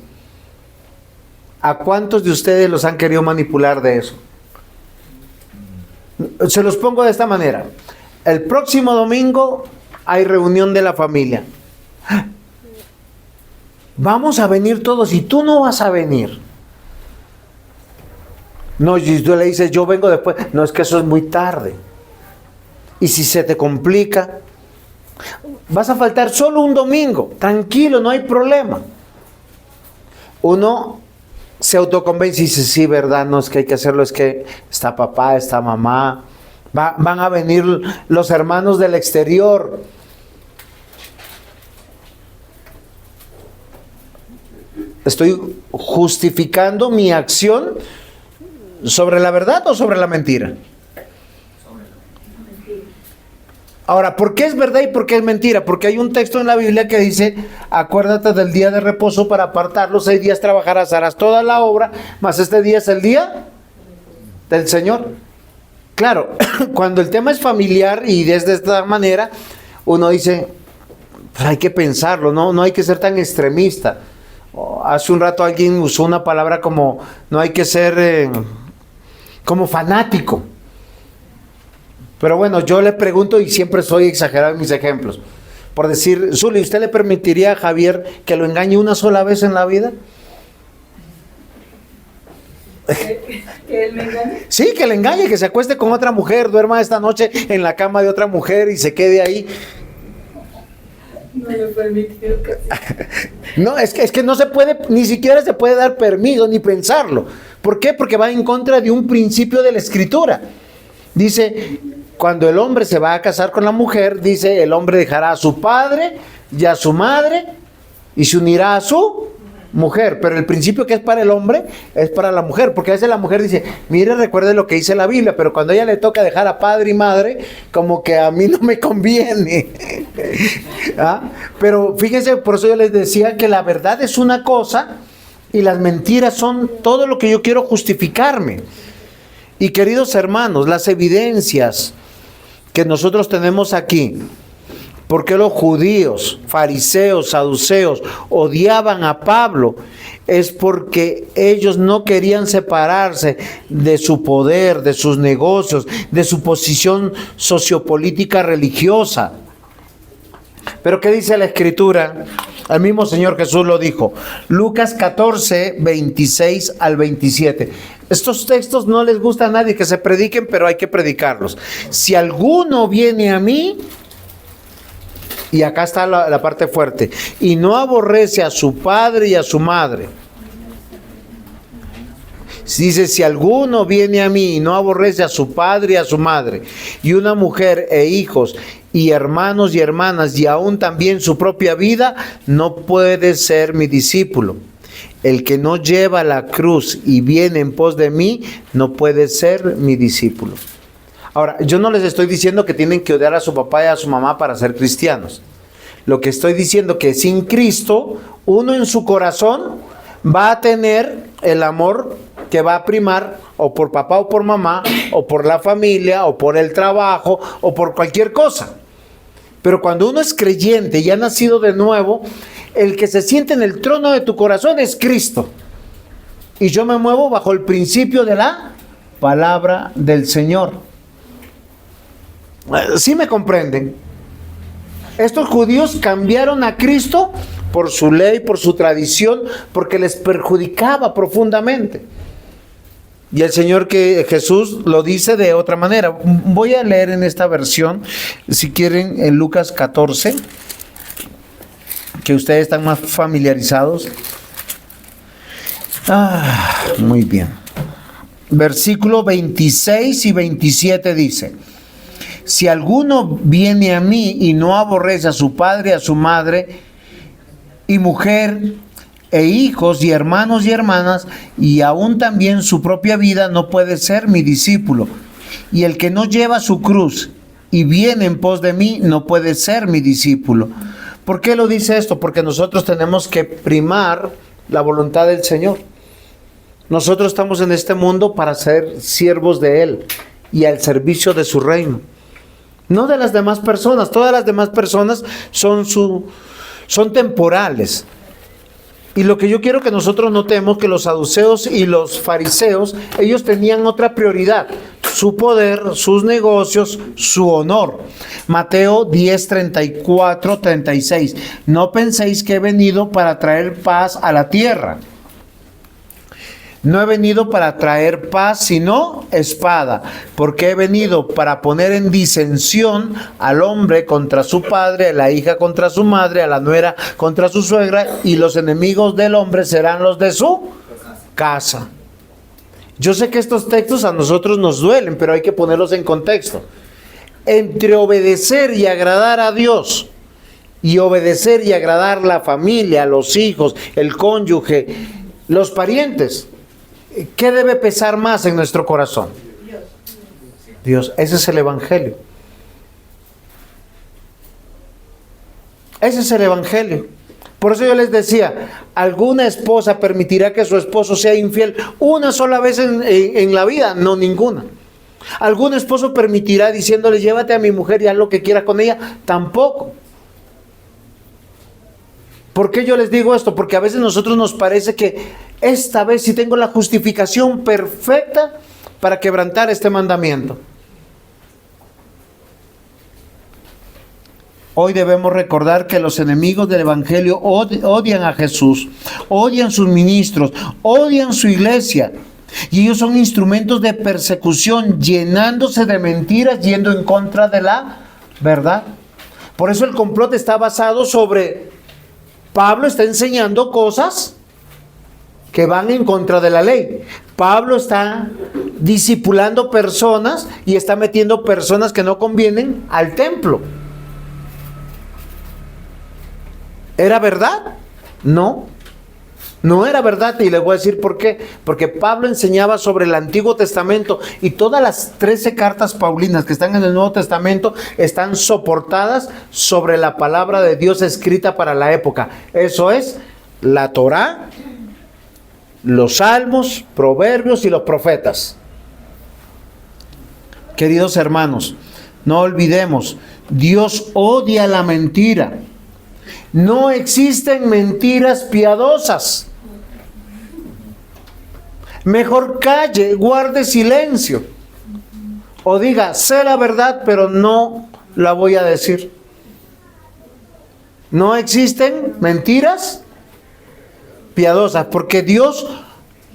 ¿A cuántos de ustedes los han querido manipular de eso? Se los pongo de esta manera: el próximo domingo hay reunión de la familia. Vamos a venir todos y tú no vas a venir. No, y tú le dices: yo vengo después. No, es que eso es muy tarde. Y si se te complica, vas a faltar solo un domingo. Tranquilo, no hay problema. Uno se autoconvence y dice: sí, verdad, no es que hay que hacerlo, es que está papá, está mamá, van a venir los hermanos del exterior. ¿Estoy justificando mi acción sobre la verdad o sobre la mentira? Ahora, ¿por qué es verdad y por qué es mentira? Porque hay un texto en la Biblia que dice: acuérdate del día de reposo para apartarlo, 6 días trabajarás, harás toda la obra, mas este día es el día del Señor. Claro, cuando el tema es familiar y desde esta manera, uno dice: pues hay que pensarlo, no hay que ser tan extremista. Hace un rato alguien usó una palabra como: no hay que ser como fanático. Pero bueno, yo le pregunto, y siempre soy exagerado en mis ejemplos, por decir: Zuli, ¿usted le permitiría a Javier que lo engañe una sola vez en la vida? ¿Que él me engañe? Sí, que le engañe, que se acueste con otra mujer, duerma esta noche en la cama de otra mujer y se quede ahí. No le permitió casi. No, es que no se puede, ni siquiera se puede dar permiso ni pensarlo. ¿Por qué? Porque va en contra de un principio de la Escritura. Dice: cuando el hombre se va a casar con la mujer, dice, el hombre dejará a su padre y a su madre y se unirá a su mujer. Pero el principio que es para el hombre es para la mujer, porque a veces la mujer dice: mire, recuerde lo que dice la Biblia, pero cuando a ella le toca dejar a padre y madre, como que a mí no me conviene. ¿Ah? Pero fíjense, por eso yo les decía que la verdad es una cosa y las mentiras son todo lo que yo quiero justificarme. Y queridos hermanos, las evidencias que nosotros tenemos aquí, ¿por qué los judíos, fariseos, saduceos odiaban a Pablo? Es porque ellos no querían separarse de su poder, de sus negocios, de su posición sociopolítica religiosa. Pero ¿qué dice la Escritura? El mismo Señor Jesús lo dijo. Lucas 14, 26 al 27. Estos textos no les gusta a nadie que se prediquen, pero hay que predicarlos. Si alguno viene a mí, y acá está la parte fuerte, y no aborrece a su padre y a su madre. Dice: si alguno viene a mí y no aborrece a su padre y a su madre, y una mujer e hijos, y hermanos y hermanas, y aún también su propia vida, no puede ser mi discípulo. El que no lleva la cruz y viene en pos de mí, no puede ser mi discípulo. Ahora, yo no les estoy diciendo que tienen que odiar a su papá y a su mamá para ser cristianos. Lo que estoy diciendo es que sin Cristo, uno en su corazón va a tener el amor que va a primar o por papá o por mamá, o por la familia, o por el trabajo, o por cualquier cosa. Pero cuando uno es creyente y ha nacido de nuevo, el que se siente en el trono de tu corazón es Cristo. Y yo me muevo bajo el principio de la palabra del Señor. ¿Sí me comprenden? Estos judíos cambiaron a Cristo por su ley, por su tradición, porque les perjudicaba profundamente. Y el Señor Jesús lo dice de otra manera. Voy a leer en esta versión, si quieren, en Lucas 14, que ustedes están más familiarizados. Muy bien. Versículo 26 y 27 dice: Si alguno viene a mí y no aborrece a su padre, a su madre, y mujer, e hijos, y hermanos y hermanas, y aún también su propia vida, no puede ser mi discípulo. Y el que no lleva su cruz y viene en pos de mí, no puede ser mi discípulo. ¿Por qué lo dice esto? Porque nosotros tenemos que primar la voluntad del Señor. Nosotros estamos en este mundo para ser siervos de Él y al servicio de su reino. No de las demás personas. Todas las demás personas son temporales. Y lo que yo quiero que nosotros notemos, que los saduceos y los fariseos, ellos tenían otra prioridad: su poder, sus negocios, su honor. Mateo 10, 34, 36. No penséis que he venido para traer paz a la tierra. No he venido para traer paz, sino espada, porque he venido para poner en disensión al hombre contra su padre, a la hija contra su madre, a la nuera contra su suegra, y los enemigos del hombre serán los de su casa. Yo sé que estos textos a nosotros nos duelen, pero hay que ponerlos en contexto. Entre obedecer y agradar a Dios, y obedecer y agradar la familia, los hijos, el cónyuge, los parientes, ¿qué debe pesar más en nuestro corazón? Dios. Ese es el Evangelio. Ese es el Evangelio. Por eso yo les decía, ¿alguna esposa permitirá que su esposo sea infiel una sola vez en la vida? No, ninguna. ¿Algún esposo permitirá diciéndole, llévate a mi mujer y haz lo que quiera con ella? Tampoco. ¿Por qué yo les digo esto? Porque a veces a nosotros nos parece que esta vez sí tengo la justificación perfecta para quebrantar este mandamiento. Hoy debemos recordar que los enemigos del Evangelio odian a Jesús, odian sus ministros, odian su iglesia. Y ellos son instrumentos de persecución, llenándose de mentiras, yendo en contra de la verdad. Por eso el complot está basado sobre... Pablo está enseñando cosas que van en contra de la ley. Pablo está discipulando personas y está metiendo personas que no convienen al templo. ¿Era verdad? No, no era verdad, y les voy a decir por qué. Porque Pablo enseñaba sobre el Antiguo Testamento y todas las 13 cartas paulinas que están en el Nuevo Testamento están soportadas sobre la palabra de Dios escrita para la época. Eso es la Torá, los Salmos, Proverbios y los profetas. Queridos hermanos, no olvidemos, Dios odia la mentira. No existen mentiras piadosas. Mejor calle, guarde silencio. O diga, sé la verdad, pero no la voy a decir. No existen mentiras piadosas, porque Dios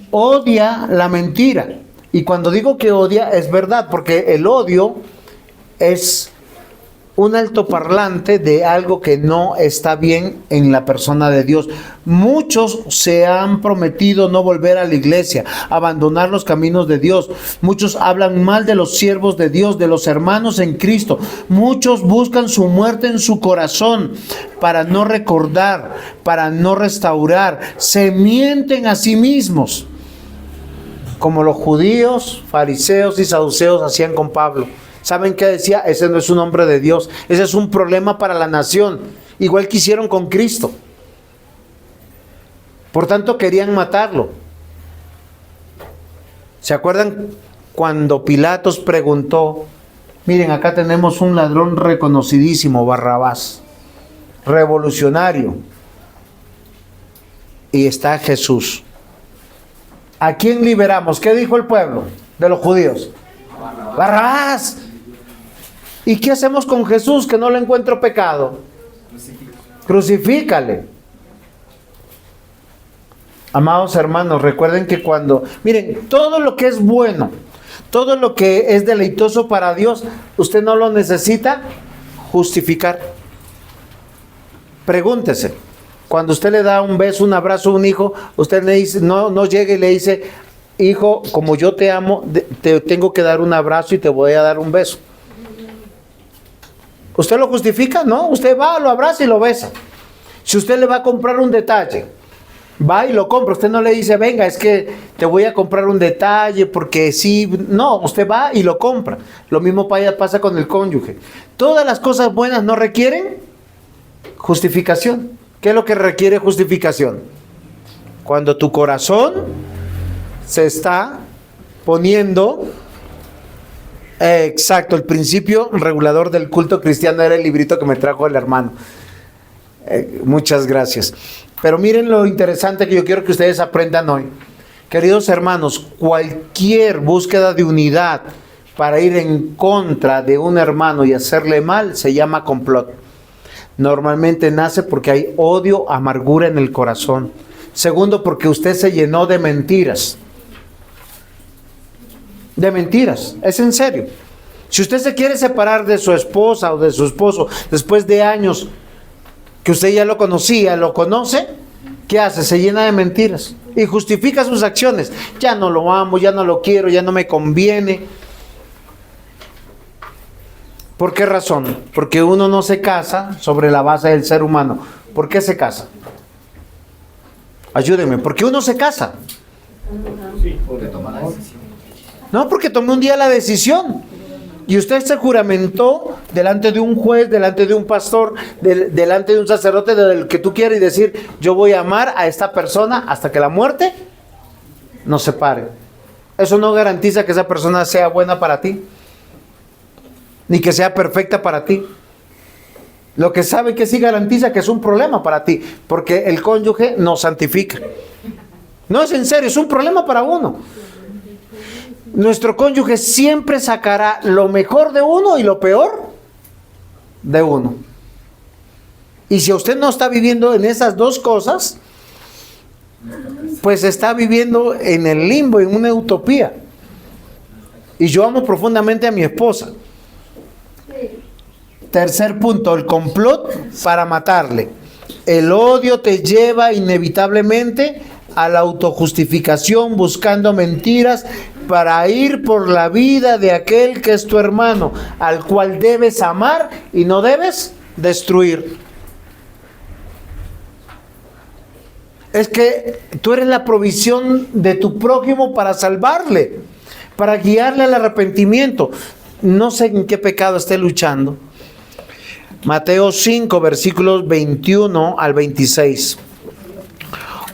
odia la mentira. Y cuando digo que odia, es verdad, porque el odio es un altoparlante de algo que no está bien en la persona de Dios. Muchos se han prometido no volver a la iglesia, abandonar los caminos de Dios. Muchos hablan mal de los siervos de Dios, de los hermanos en Cristo. Muchos buscan su muerte en su corazón para no recordar, para no restaurar. Se mienten a sí mismos, como los judíos, fariseos y saduceos hacían con Pablo. ¿Saben qué decía? Ese no es un hombre de Dios. Ese es un problema para la nación. Igual que hicieron con Cristo. Por tanto, querían matarlo. ¿Se acuerdan cuando Pilatos preguntó? Miren, acá tenemos un ladrón reconocidísimo, Barrabás, revolucionario. Y está Jesús. ¿A quién liberamos? ¿Qué dijo el pueblo de los judíos? Barrabás. ¿Y qué hacemos con Jesús que no le encuentro pecado? Crucifícale. Amados hermanos, recuerden que miren, todo lo que es bueno, todo lo que es deleitoso para Dios, usted no lo necesita justificar. Pregúntese, cuando usted le da un beso, un abrazo a un hijo, usted le dice, no llegue y le dice, hijo, como yo te amo, te tengo que dar un abrazo y te voy a dar un beso. ¿Usted lo justifica? No, usted va, lo abraza y lo besa. Si usted le va a comprar un detalle, va y lo compra. Usted no le dice, venga, es que te voy a comprar un detalle porque sí. No, usted va y lo compra. Lo mismo pasa con el cónyuge. Todas las cosas buenas no requieren justificación. ¿Qué es lo que requiere justificación? Cuando tu corazón se está poniendo... exacto, el principio regulador del culto cristiano era el librito que me trajo el hermano. Muchas gracias. Pero miren lo interesante que yo quiero que ustedes aprendan hoy. Queridos hermanos, cualquier búsqueda de unidad para ir en contra de un hermano y hacerle mal se llama complot. Normalmente nace porque hay odio, amargura en el corazón. Segundo, porque usted se llenó de mentiras. De mentiras, es en serio. Si usted se quiere separar de su esposa o de su esposo después de años que usted ya lo conocía, lo conoce, ¿qué hace? Se llena de mentiras y justifica sus acciones. Ya no lo amo, ya no lo quiero, ya no me conviene. ¿Por qué razón? Porque uno no se casa sobre la base del ser humano. ¿Por qué se casa? Ayúdenme, ¿por qué uno se casa? Sí, porque toma la decisión. No, porque tomé un día la decisión. Y usted se juramentó delante de un juez, delante de un pastor, delante de un sacerdote, del que tú quieras, y decir, yo voy a amar a esta persona hasta que la muerte nos separe. Eso no garantiza que esa persona sea buena para ti, ni que sea perfecta para ti. Lo que sabe que sí garantiza que es un problema para ti, porque el cónyuge nos santifica. No, es en serio, es un problema para uno. Nuestro cónyuge siempre sacará lo mejor de uno y lo peor de uno. Y si usted no está viviendo en esas dos cosas, pues está viviendo en el limbo, en una utopía. Y yo amo profundamente a mi esposa. Tercer punto, el complot para matarle. El odio te lleva inevitablemente a la autojustificación, buscando mentiras para ir por la vida de aquel que es tu hermano, al cual debes amar y no debes destruir. Es que tú eres la provisión de tu prójimo para salvarle, para guiarle al arrepentimiento. No sé en qué pecado esté luchando. Mateo 5, versículos 21 al 26.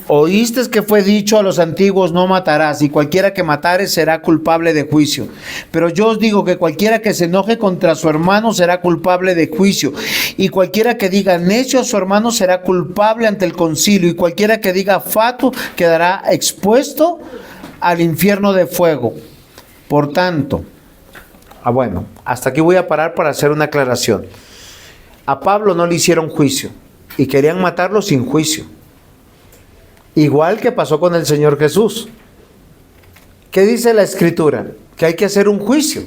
Oíste que fue dicho a los antiguos, no matarás, y cualquiera que matare será culpable de juicio. Pero yo os digo que cualquiera que se enoje contra su hermano será culpable de juicio. Y cualquiera que diga necio a su hermano será culpable ante el concilio. Y cualquiera que diga fatuo quedará expuesto al infierno de fuego. Por tanto, bueno, hasta aquí voy a parar para hacer una aclaración. A Pablo no le hicieron juicio y querían matarlo sin juicio. Igual que pasó con el Señor Jesús. ¿Qué dice la Escritura? Que hay que hacer un juicio.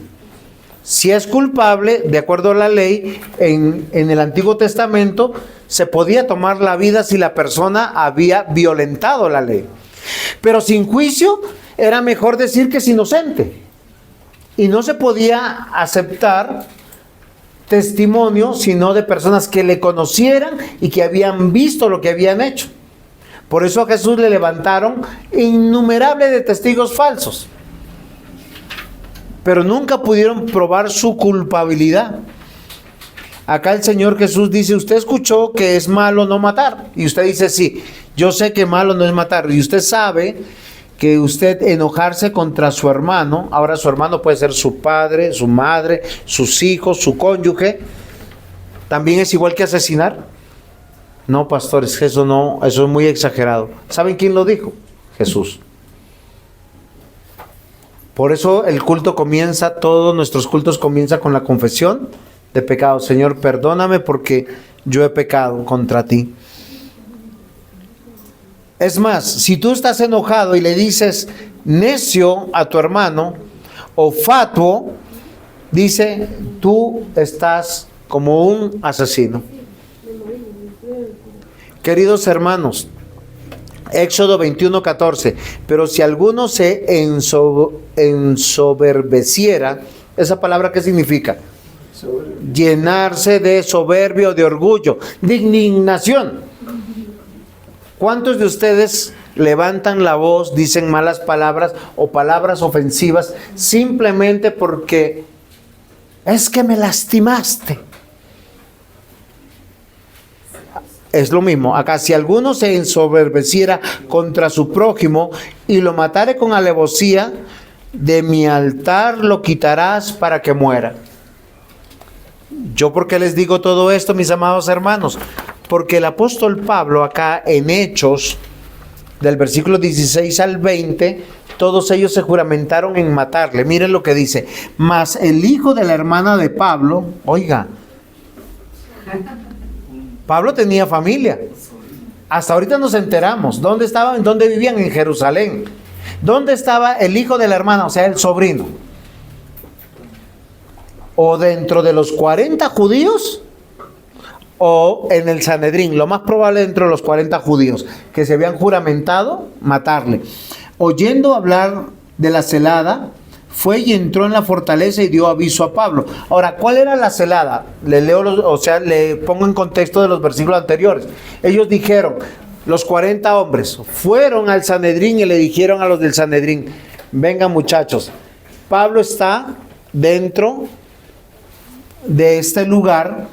Si es culpable, de acuerdo a la ley, en el Antiguo Testamento, se podía tomar la vida si la persona había violentado la ley. Pero sin juicio, era mejor decir que es inocente. Y no se podía aceptar testimonio, sino de personas que le conocieran y que habían visto lo que habían hecho. Por eso a Jesús le levantaron innumerables de testigos falsos, pero nunca pudieron probar su culpabilidad. Acá el Señor Jesús dice, usted escuchó que es malo no matar, y usted dice, sí, yo sé que malo no es matar, y usted sabe que usted enojarse contra su hermano, ahora su hermano puede ser su padre, su madre, sus hijos, su cónyuge, también es igual que asesinar. No, pastores, eso no, eso es muy exagerado. ¿Saben quién lo dijo? Jesús. Por eso el culto comienza, todos nuestros cultos comienzan con la confesión de pecado. Señor, perdóname porque yo he pecado contra ti. Es más, si tú estás enojado y le dices necio a tu hermano o fatuo, dice, tú estás como un asesino. Queridos hermanos, Éxodo 21:14, pero si alguno se ensoberbeciera, ¿esa palabra qué significa? llenarse de soberbia o de orgullo, de indignación. ¿Cuántos de ustedes levantan la voz, dicen malas palabras o palabras ofensivas simplemente porque es que me lastimaste? Es lo mismo. Acá, si alguno se ensoberbeciera contra su prójimo y lo matare con alevosía, de mi altar lo quitarás para que muera. ¿Yo por qué les digo todo esto, mis amados hermanos? Porque el apóstol Pablo acá en Hechos, del versículo 16 al 20, todos ellos se juramentaron en matarle. Miren lo que dice. Mas el hijo de la hermana de Pablo, oiga, Pablo tenía familia. Hasta ahorita nos enteramos. ¿Dónde estaban? ¿Dónde vivían? En Jerusalén. ¿Dónde estaba el hijo de la hermana? O sea, el sobrino. O dentro de los 40 judíos o en el Sanedrín. Lo más probable dentro de los 40 judíos que se habían juramentado matarle. Oyendo hablar de la celada, fue y entró en la fortaleza y dio aviso a Pablo. Ahora, ¿cuál era la celada? Le pongo en contexto de los versículos anteriores. Ellos dijeron, los 40 hombres fueron al Sanedrín y le dijeron a los del Sanedrín, vengan muchachos, Pablo está dentro de este lugar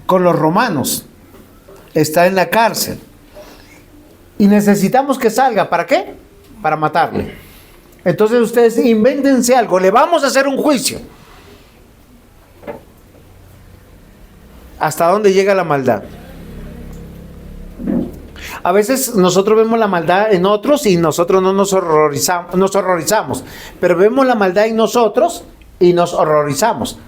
con los romanos, está en la cárcel y necesitamos que salga. ¿Para qué? Para matarle. Entonces ustedes invéntense algo, le vamos a hacer un juicio. ¿Hasta dónde llega la maldad? A veces nosotros vemos la maldad en otros y nosotros no nos horrorizamos, pero vemos la maldad en nosotros y nos horrorizamos.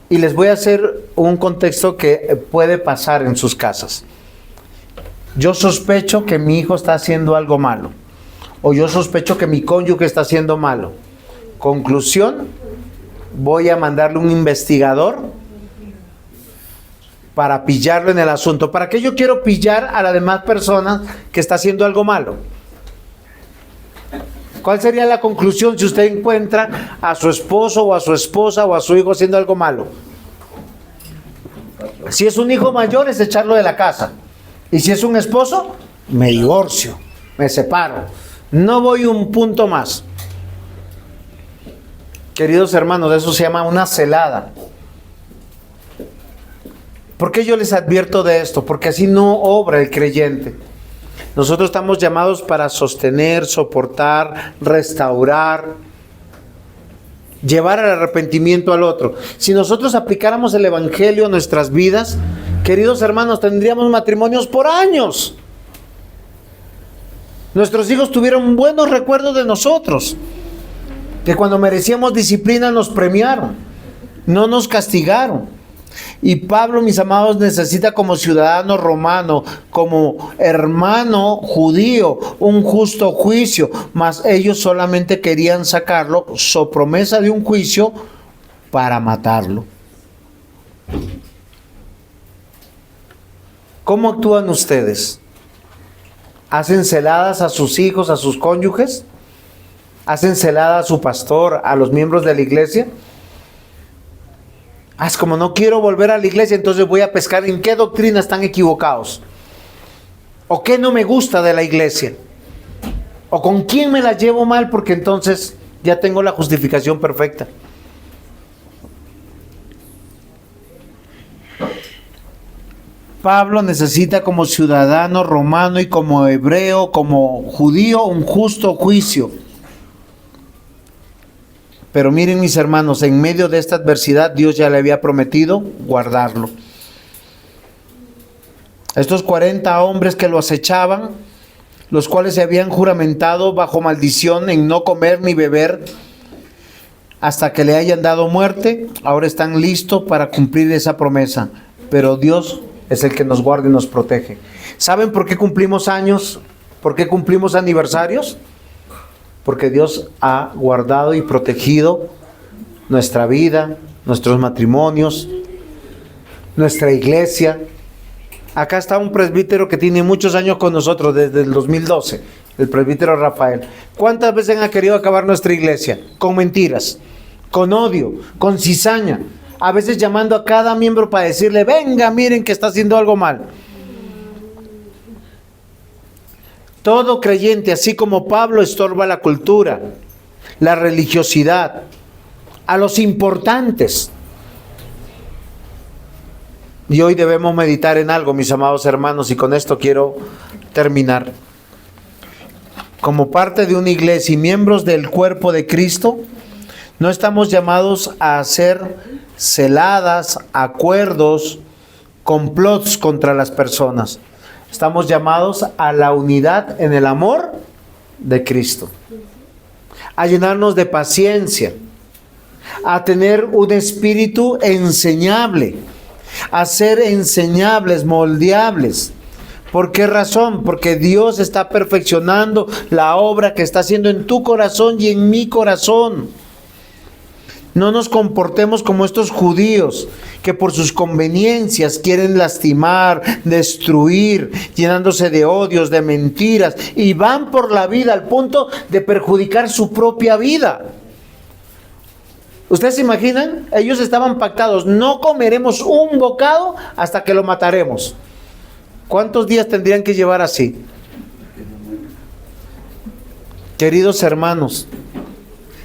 Y les voy a hacer un contexto que puede pasar en sus casas. Yo sospecho que mi hijo está haciendo algo malo. O yo sospecho que mi cónyuge está haciendo malo. Conclusión, voy a mandarle un investigador para pillarlo en el asunto. ¿Para qué yo quiero pillar a las demás personas que está haciendo algo malo? ¿Cuál sería la conclusión si usted encuentra a su esposo o a su esposa o a su hijo haciendo algo malo? Si es un hijo mayor, es echarlo de la casa. Y si es un esposo, me divorcio, me separo. No voy un punto más. Queridos hermanos, eso se llama una celada. ¿Por qué yo les advierto de esto? Porque así no obra el creyente. Nosotros estamos llamados para sostener, soportar, restaurar, llevar al arrepentimiento al otro. Si nosotros aplicáramos el evangelio a nuestras vidas, queridos hermanos, tendríamos matrimonios por años. Nuestros hijos tuvieron buenos recuerdos de nosotros, que cuando merecíamos disciplina nos premiaron, no nos castigaron. Y Pablo, mis amados, necesita como ciudadano romano, como hermano judío, un justo juicio, mas ellos solamente querían sacarlo, so promesa de un juicio, para matarlo. ¿Cómo actúan ustedes? ¿Hacen celadas a sus hijos, a sus cónyuges? ¿Hacen celada a su pastor, a los miembros de la iglesia? Es como no quiero volver a la iglesia, entonces voy a pescar en qué doctrinas están equivocados. ¿O qué no me gusta de la iglesia? ¿O con quién me la llevo mal? Porque entonces ya tengo la justificación perfecta. Pablo necesita como ciudadano romano y como hebreo, como judío, un justo juicio. Pero miren, mis hermanos, en medio de esta adversidad Dios ya le había prometido guardarlo. Estos 40 hombres que lo acechaban, los cuales se habían juramentado bajo maldición en no comer ni beber hasta que le hayan dado muerte, ahora están listos para cumplir esa promesa. Pero Dios es el que nos guarda y nos protege. ¿Saben por qué cumplimos años? ¿Por qué cumplimos aniversarios? Porque Dios ha guardado y protegido nuestra vida, nuestros matrimonios, nuestra iglesia. Acá está un presbítero que tiene muchos años con nosotros, desde el 2012, el presbítero Rafael. ¿Cuántas veces han querido acabar nuestra iglesia? Con mentiras. con odio, con cizaña, a veces llamando a cada miembro para decirle, venga, miren que está haciendo algo mal. Todo creyente, así como Pablo, estorba la cultura, la religiosidad, a los importantes. Y hoy debemos meditar en algo, mis amados hermanos, y con esto quiero terminar. Como parte de una iglesia y miembros del cuerpo de Cristo, no estamos llamados a hacer celadas, acuerdos, complots contra las personas. Estamos llamados a la unidad en el amor de Cristo, a llenarnos de paciencia, a tener un espíritu enseñable, a ser enseñables, moldeables. ¿Por qué razón? Porque Dios está perfeccionando la obra que está haciendo en tu corazón y en mi corazón. No nos comportemos como estos judíos que por sus conveniencias quieren lastimar, destruir, llenándose de odios, de mentiras, y van por la vida al punto de perjudicar su propia vida. ¿Ustedes se imaginan? Ellos estaban pactados, no comeremos un bocado hasta que lo mataremos. ¿Cuántos días tendrían que llevar así? Queridos hermanos,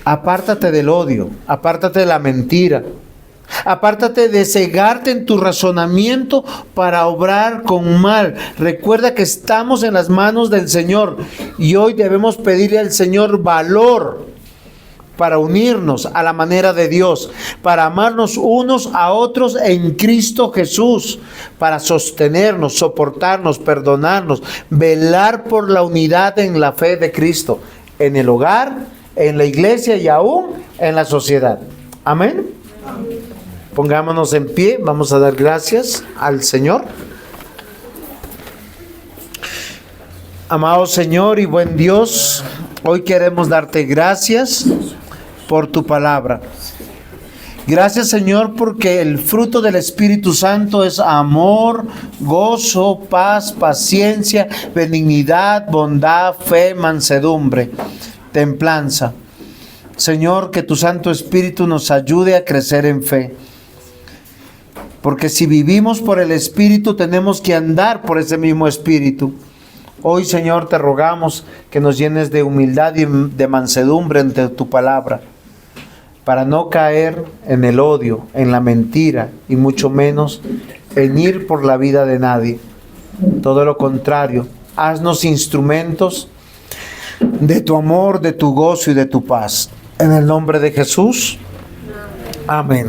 apártate del odio, apártate de la mentira, apártate de cegarte en tu razonamiento para obrar con mal. Recuerda que estamos en las manos del Señor y hoy debemos pedirle al Señor valor para unirnos a la manera de Dios, para amarnos unos a otros en Cristo Jesús, para sostenernos, soportarnos, perdonarnos, velar por la unidad en la fe de Cristo, en el hogar, en la iglesia y aún en la sociedad. Amén. Pongámonos en pie, vamos a dar gracias al Señor. Amado Señor y buen Dios, hoy queremos darte gracias por tu palabra. Gracias, Señor, porque el fruto del Espíritu Santo es amor, gozo, paz, paciencia, benignidad, bondad, fe, mansedumbre, templanza. Señor, que tu Santo Espíritu nos ayude a crecer en fe. Porque si vivimos por el Espíritu, tenemos que andar por ese mismo Espíritu. Hoy, Señor, te rogamos que nos llenes de humildad y de mansedumbre ante tu palabra, para no caer en el odio, en la mentira y mucho menos en ir por la vida de nadie. Todo lo contrario, haznos instrumentos de tu amor, de tu gozo y de tu paz. En el nombre de Jesús. Amén.